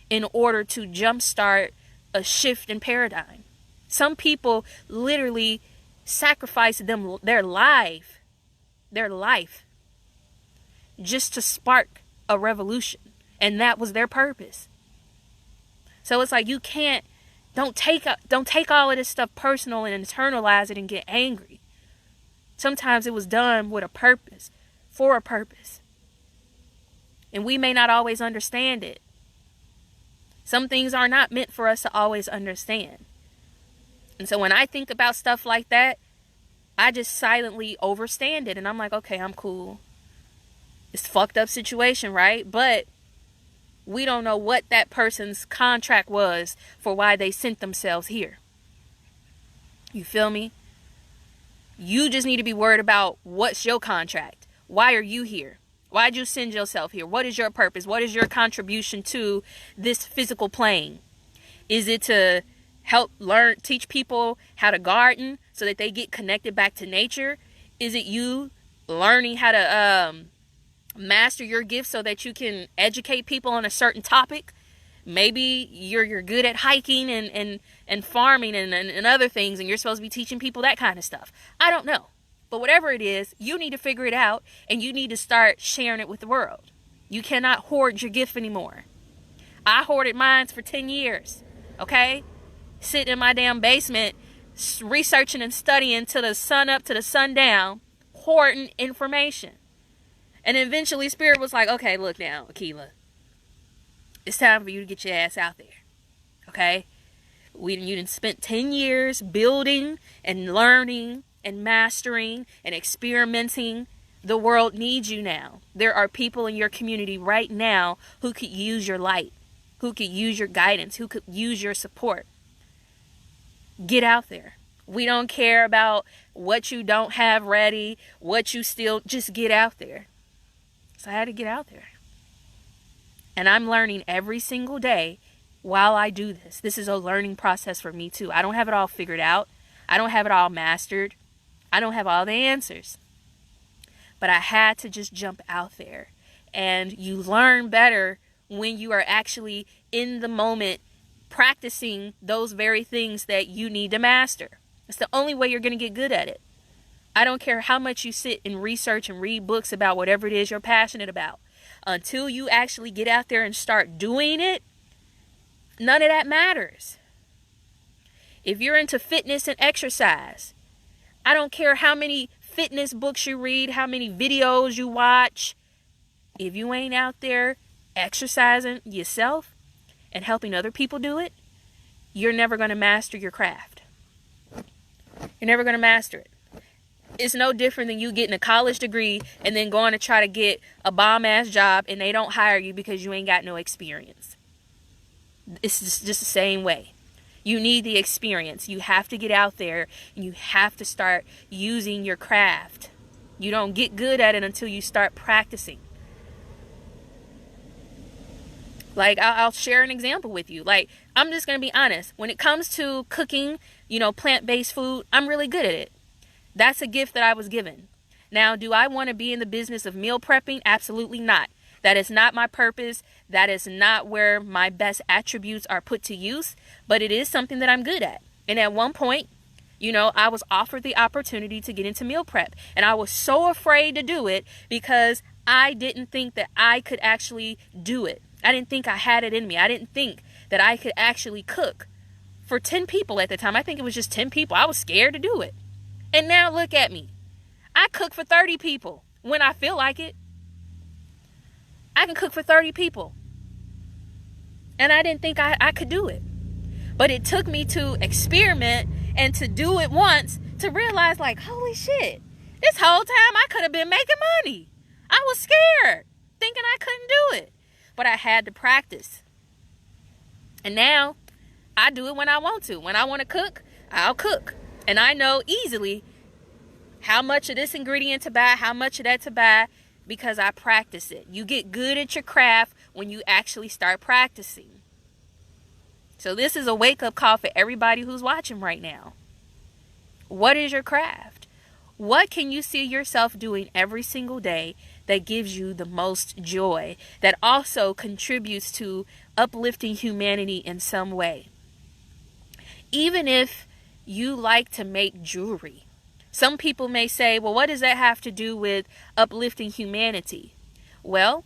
in order to jumpstart a shift in paradigm. Some people literally sacrifice their life just to spark a revolution, and that was their purpose. So it's like, don't take all of this stuff personal and internalize it and get angry. Sometimes it was done with a purpose, for a purpose. And we may not always understand it. Some things are not meant for us to always understand. And so when I think about stuff like that, I just silently overstand it. And I'm like, okay, I'm cool. It's a fucked up situation, right? But we don't know what that person's contract was for why they sent themselves here. You feel me? You just need to be worried about what's your contract. Why are you here? Why'd you send yourself here? What is your purpose? What is your contribution to this physical plane? Is it to help teach people how to garden so that they get connected back to nature? Is it you learning how to master your gift so that you can educate people on a certain topic? Maybe you're good at hiking and farming and other things, and you're supposed to be teaching people that kind of stuff. I don't know. But whatever it is, you need to figure it out, and you need to start sharing it with the world. You cannot hoard your gift anymore. I hoarded mine for 10 years, okay? Sitting in my damn basement, researching and studying till the sun up to the sun down, hoarding information. And eventually Spirit was like, okay, look now, Akila. It's time for you to get your ass out there. Okay? You done spent 10 years building and learning and mastering and experimenting. The world needs you now. There are people in your community right now who could use your light, who could use your guidance, who could use your support. Get out there. We don't care about what you don't have ready, just get out there. So I had to get out there. And I'm learning every single day while I do this. This is a learning process for me too. I don't have it all figured out. I don't have it all mastered. I don't have all the answers. But I had to just jump out there. And you learn better when you are actually in the moment practicing those very things that you need to master. It's the only way you're going to get good at it. I don't care how much you sit and research and read books about whatever it is you're passionate about. Until you actually get out there and start doing it, none of that matters. If you're into fitness and exercise, I don't care how many fitness books you read, how many videos you watch. If you ain't out there exercising yourself and helping other people do it, you're never going to master your craft. You're never going to master it. It's no different than you getting a college degree and then going to try to get a bomb-ass job and they don't hire you because you ain't got no experience. It's just the same way. You need the experience. You have to get out there and you have to start using your craft. You don't get good at it until you start practicing. Like, I'll share an example with you. Like, I'm just going to be honest. When it comes to cooking, plant-based food, I'm really good at it. That's a gift that I was given. Now, do I want to be in the business of meal prepping? Absolutely not. That is not my purpose. That is not where my best attributes are put to use, but it is something that I'm good at. And at one point, I was offered the opportunity to get into meal prep, and I was so afraid to do it because I didn't think that I could actually do it. I didn't think I had it in me. I didn't think that I could actually cook for 10 people at the time. I think it was just 10 people. I was scared to do it. And now look at me. I cook for 30 people when I feel like it. I can cook for 30 people. And I didn't think I could do it. But it took me to experiment and to do it once to realize, like, holy shit, this whole time I could have been making money. I was scared, thinking I couldn't do it. But I had to practice. And now I do it when I want to. When I want to cook, I'll cook. And I know easily how much of this ingredient to buy, how much of that to buy, because I practice it. You get good at your craft when you actually start practicing. So this is a wake-up call for everybody who's watching right now. What is your craft? What can you see yourself doing every single day that gives you the most joy, that also contributes to uplifting humanity in some way? Even if you like to make jewelry, some people may say, well, what does that have to do with uplifting humanity? Well,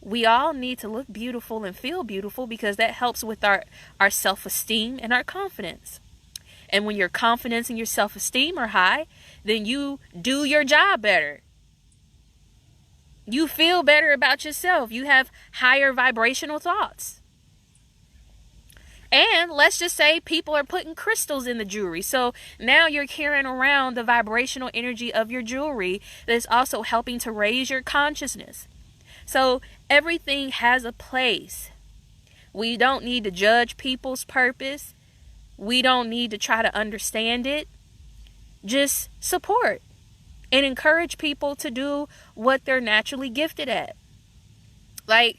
we all need to look beautiful and feel beautiful because that helps with our self-esteem and our confidence. And when your confidence and your self-esteem are high, then you do your job better. You feel better about yourself. You have higher vibrational thoughts. And let's just say people are putting crystals in the jewelry. So now you're carrying around the vibrational energy of your jewelry that's also helping to raise your consciousness. So everything has a place. We don't need to judge people's purpose. We don't need to try to understand it. Just support and encourage people to do what they're naturally gifted at. Like,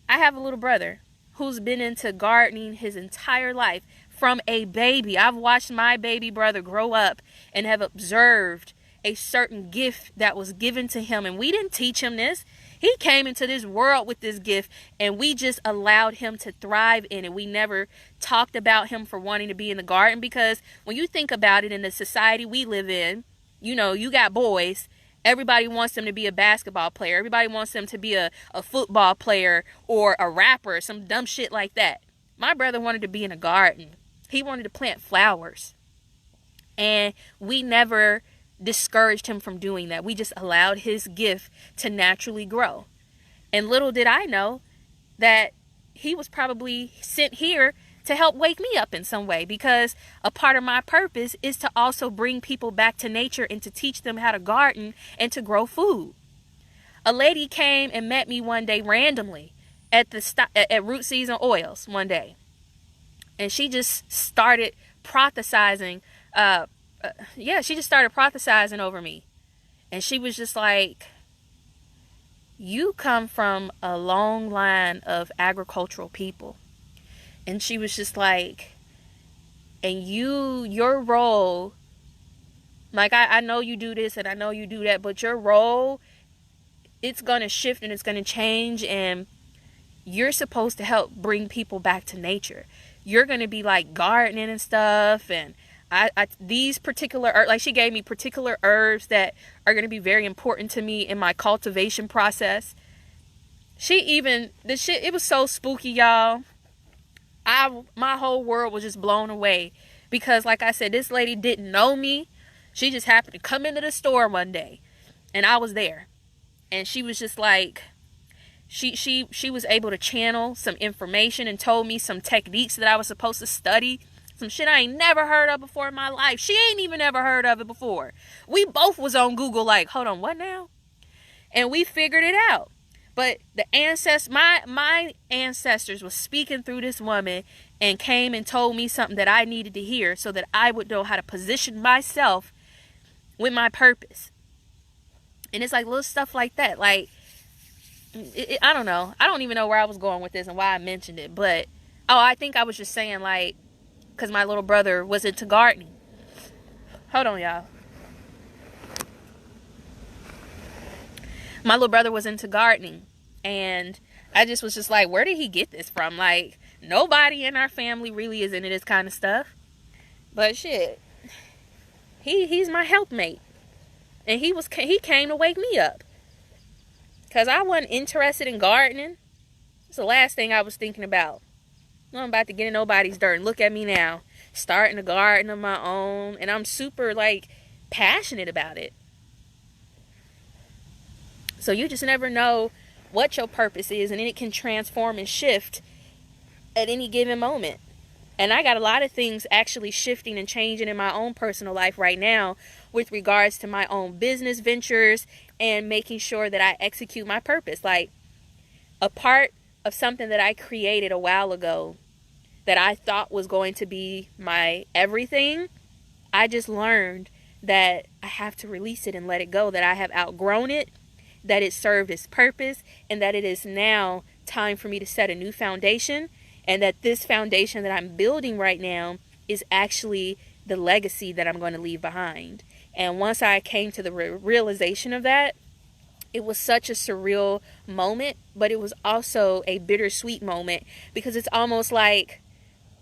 I have a little brother who's been into gardening his entire life from a baby. I've watched my baby brother grow up and have observed a certain gift that was given to him. And we didn't teach him this. He came into this world with this gift and we just allowed him to thrive in it. We never talked about him for wanting to be in the garden, because when you think about it, in the society we live in, you got boys. Everybody wants them to be a basketball player. Everybody wants them to be a football player or a rapper, some dumb shit like that. My brother wanted to be in a garden. He wanted to plant flowers. And we never discouraged him from doing that. We just allowed his gift to naturally grow. And little did I know that he was probably sent here to help wake me up in some way, because a part of my purpose is to also bring people back to nature and to teach them how to garden and to grow food. A lady came and met me one day randomly at Root Season Oils one day, and she just started prophesizing. She just started prophesizing over me, and she was just like, "You come from a long line of agricultural people." And she was just like, and your role, like, I know you do this and I know you do that, but your role, it's going to shift and it's going to change, and you're supposed to help bring people back to nature. You're going to be like gardening and stuff, and these particular herbs, like, she gave me particular herbs that are going to be very important to me in my cultivation process. It was so spooky, y'all. My whole world was just blown away, because, like I said, this lady didn't know me. She just happened to come into the store one day, and I was there, and she was just like, she was able to channel some information and told me some techniques that I was supposed to study, some shit I ain't never heard of before in my life. She ain't even ever heard of it before. We both was on Google like, hold on, what now? And we figured it out. But my ancestors was speaking through this woman and came and told me something that I needed to hear so that I would know how to position myself with my purpose. And it's like little stuff like that. Like, I don't know. I don't even know where I was going with this and why I mentioned it. But, I think I was just saying, like, because my little brother was into gardening. Hold on, y'all. My little brother was into gardening. And I just was just like, where did he get this from? Like, nobody in our family really is into this kind of stuff. But shit, he's my helpmate. And he came to wake me up. Because I wasn't interested in gardening. It's the last thing I was thinking about. I'm about to get in nobody's dirt. And look at me now, starting a garden of my own. And I'm super, like, passionate about it. So you just never know what your purpose is, and then it can transform and shift at any given moment. And I got a lot of things actually shifting and changing in my own personal life right now with regards to my own business ventures and making sure that I execute my purpose. Like, a part of something that I created a while ago that I thought was going to be my everything, I just learned that I have to release it and let it go, that I have outgrown it, that it served its purpose, and that it is now time for me to set a new foundation, and that this foundation that I'm building right now is actually the legacy that I'm going to leave behind. And once I came to the realization of that, it was such a surreal moment, but it was also a bittersweet moment, because it's almost like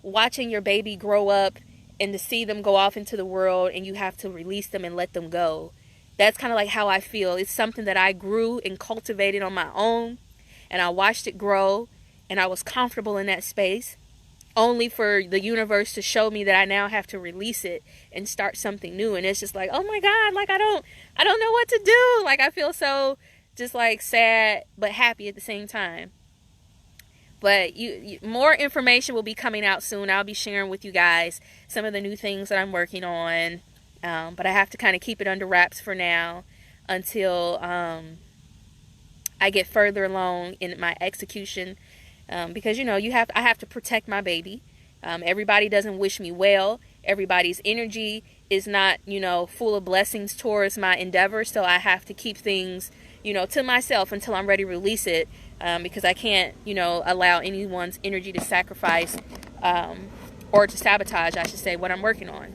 watching your baby grow up and to see them go off into the world and you have to release them and let them go. That's kind of like how I feel. It's something that I grew and cultivated on my own, and I watched it grow, and I was comfortable in that space, only for the universe to show me that I now have to release it and start something new. And it's just like, oh my God, like I don't know what to do. Like, I feel so just like sad but happy at the same time. But you more information will be coming out soon. I'll be sharing with you guys some of the new things that I'm working on. But I have to kind of keep it under wraps for now until I get further along in my execution. Because, I have to protect my baby. Everybody doesn't wish me well. Everybody's energy is not, full of blessings towards my endeavor. So I have to keep things, to myself until I'm ready to release it. Because I can't, allow anyone's energy to sacrifice or to sabotage, I should say, what I'm working on.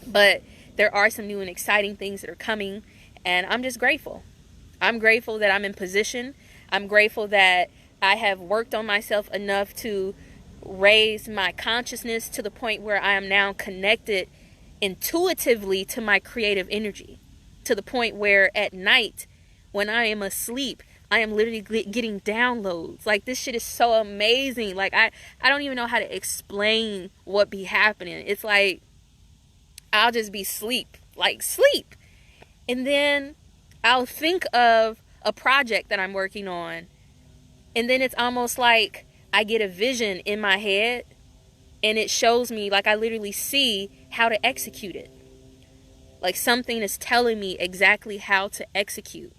But there are some new and exciting things that are coming, and I'm just grateful. I'm grateful that I'm in position. I'm grateful that I have worked on myself enough to raise my consciousness to the point where I am now connected intuitively to my creative energy, to the point where at night when I am asleep, I am literally getting downloads. Like, this shit is so amazing. Like, I don't even know how to explain what be happening. It's like I'll just be sleep. And then I'll think of a project that I'm working on, and then it's almost like I get a vision in my head, and it shows me, like, I literally see how to execute it. Like, something is telling me exactly how to execute.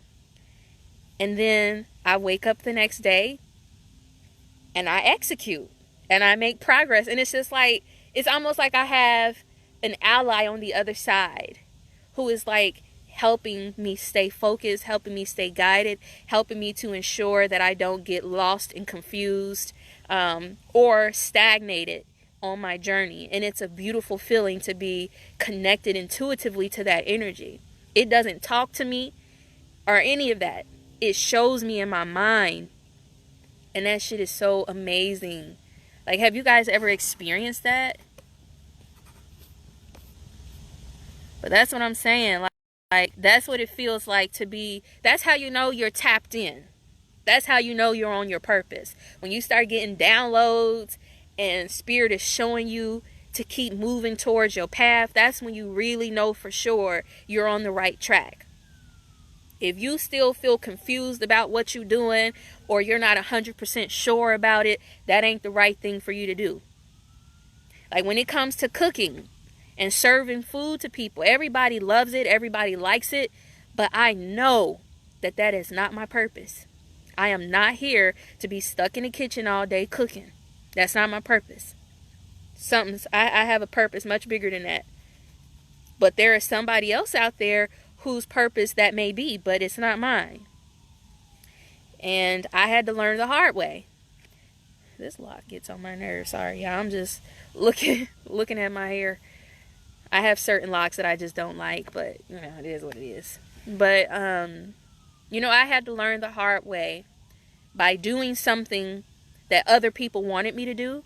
And then I wake up the next day and I execute and I make progress. And it's just like, it's almost like I have an ally on the other side who is like helping me stay focused, helping me stay guided, helping me to ensure that I don't get lost and confused or stagnated on my journey. And it's a beautiful feeling to be connected intuitively to that energy. It doesn't talk to me or any of that. It shows me in my mind. And that shit is so amazing. Like, have you guys ever experienced that? But that's what I'm saying. Like, that's what it feels like to be. That's how you know you're tapped in. That's how you know you're on your purpose. When you start getting downloads and spirit is showing you to keep moving towards your path, that's when you really know for sure you're on the right track. If you still feel confused about what you're doing, or you're not 100% sure about it, that ain't the right thing for you to do. Like, when it comes to cooking and serving food to people, everybody loves it, everybody likes it, but I know that that is not my purpose. I am not here to be stuck in the kitchen all day cooking. That's not my purpose. I have a purpose much bigger than that. But there is somebody else out there whose purpose that may be, but it's not mine. And I had to learn the hard way. This lock gets on my nerves. Sorry, y'all. I'm just looking at my hair. I have certain locks that I just don't like, but it is what it is. But I had to learn the hard way by doing something that other people wanted me to do,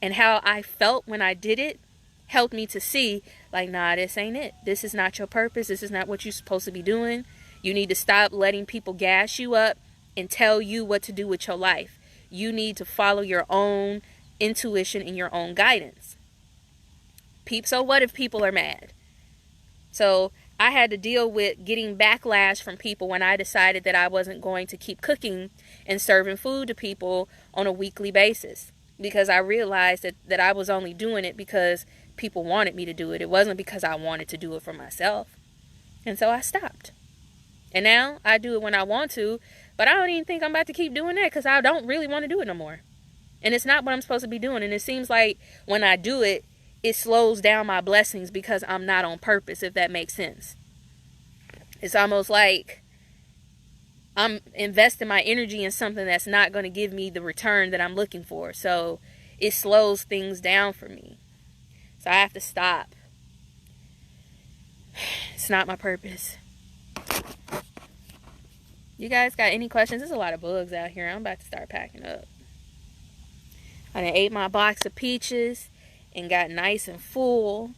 and how I felt when I did it helped me to see, like, nah, this ain't it. This is not your purpose. This is not what you're supposed to be doing. You need to stop letting people gas you up and tell you what to do with your life. You need to follow your own intuition and your own guidance. So what if people are mad? So I had to deal with getting backlash from people when I decided that I wasn't going to keep cooking and serving food to people on a weekly basis, because I realized that I was only doing it because people wanted me to do it. It wasn't because I wanted to do it for myself. And so I stopped. And now I do it when I want to, but I don't even think I'm about to keep doing that because I don't really want to do it no more. And it's not what I'm supposed to be doing. And it seems like when I do it, it slows down my blessings because I'm not on purpose, if that makes sense. It's almost like I'm investing my energy in something that's not going to give me the return that I'm looking for. So it slows things down for me. So I have to stop. It's not my purpose. You guys got any questions? There's a lot of bugs out here. I'm about to start packing up. I done ate my box of peaches and got nice and full.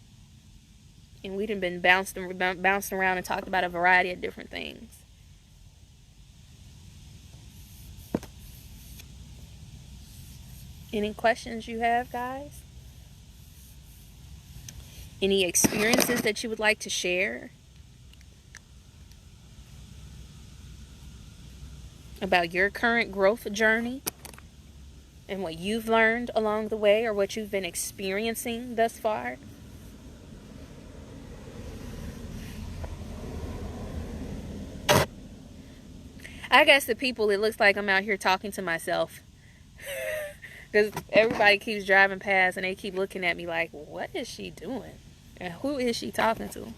And we done been bouncing around and talked about a variety of different things. Any questions you have, guys? Any experiences that you would like to share about your current growth journey and what you've learned along the way, or what you've been experiencing thus far? I guess the people, it looks like I'm out here talking to myself. Because everybody keeps driving past and they keep looking at me like, what is she doing? And who is she talking to?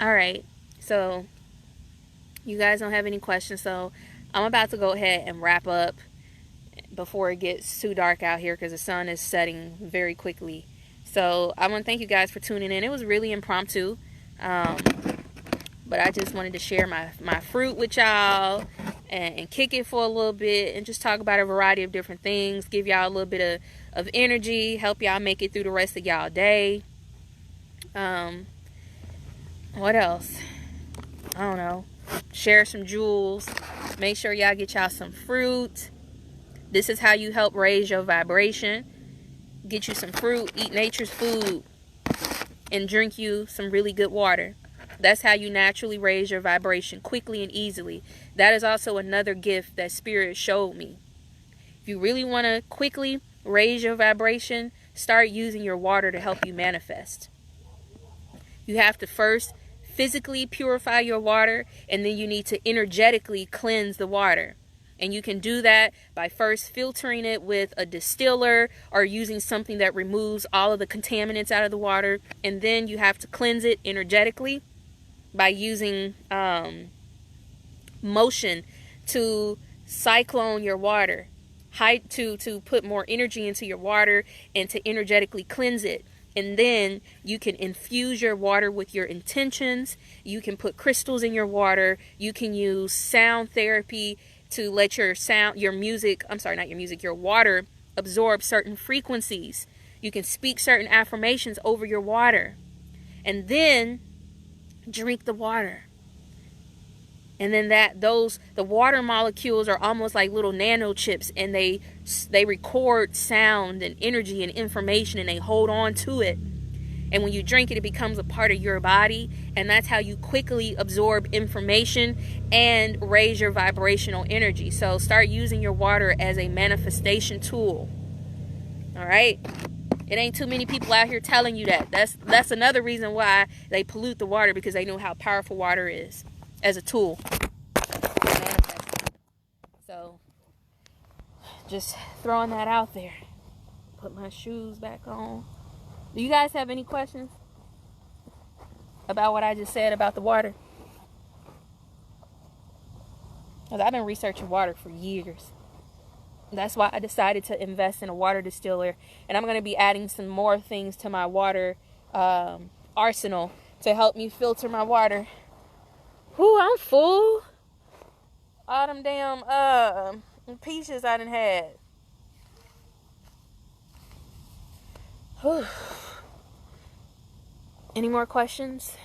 Alright, so you guys don't have any questions, so I'm about to go ahead and wrap up before it gets too dark out here, because the sun is setting very quickly. So I want to thank you guys for tuning in. It was really impromptu, but I just wanted to share my fruit with y'all and kick it for a little bit and just talk about a variety of different things, give y'all a little bit of energy, help y'all make it through the rest of y'all day. What else? I don't know. Share some jewels. Make sure y'all get y'all some fruit. This is how you help raise your vibration. Get you some fruit, eat nature's food, and drink you some really good water. That's how you naturally raise your vibration quickly and easily. That is also another gift that Spirit showed me. If you really want to quickly raise your vibration, start using your water to help you manifest. You have to first physically purify your water, and then you need to energetically cleanse the water. And you can do that by first filtering it with a distiller or using something that removes all of the contaminants out of the water. And then you have to cleanse it energetically by using motion to cyclone your water, to put more energy into your water and to energetically cleanse it. And then you can infuse your water with your intentions. You can put crystals in your water. You can use sound therapy to let your water absorb certain frequencies. You can speak certain affirmations over your water. And then drink the water. And then the water molecules are almost like little nanochips, and they record sound and energy and information, and they hold on to it. And when you drink it, it becomes a part of your body, and that's how you quickly absorb information and raise your vibrational energy. So start using your water as a manifestation tool. All right? It ain't too many people out here telling you that. That's another reason why they pollute the water, because they know how powerful water is as a tool. So just throwing that out there. Put my shoes back on. Do you guys have any questions about what I just said about the water? Because I've been researching water for years. That's why I decided to invest in a water distiller. And I'm going to be adding some more things to my water arsenal to help me filter my water. Whew, I'm full. All them damn peaches I done had. Whew. Any more questions?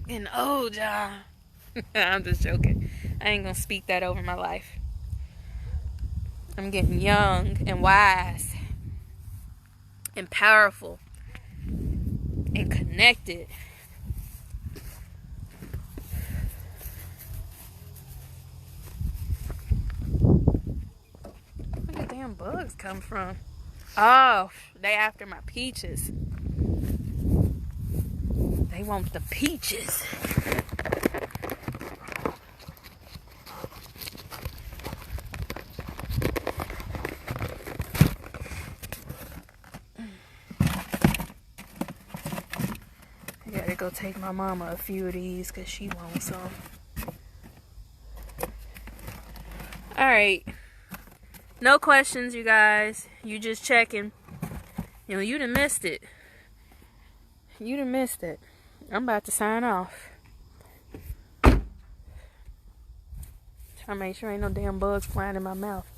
Getting old, y'all. I'm just joking. I ain't gonna speak that over my life. I'm getting young and wise and powerful and connected. Where the damn bugs come from? Oh, they after my peaches. They want the peaches. I gotta go take my mama a few of these because she wants some. Alright. No questions, you guys. You just checking. You know, you done missed it. You done missed it. I'm about to sign off. Trying to make sure ain't no damn bugs flying in my mouth.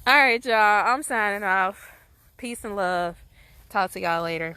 Alright, y'all. I'm signing off. Peace and love. Talk to y'all later.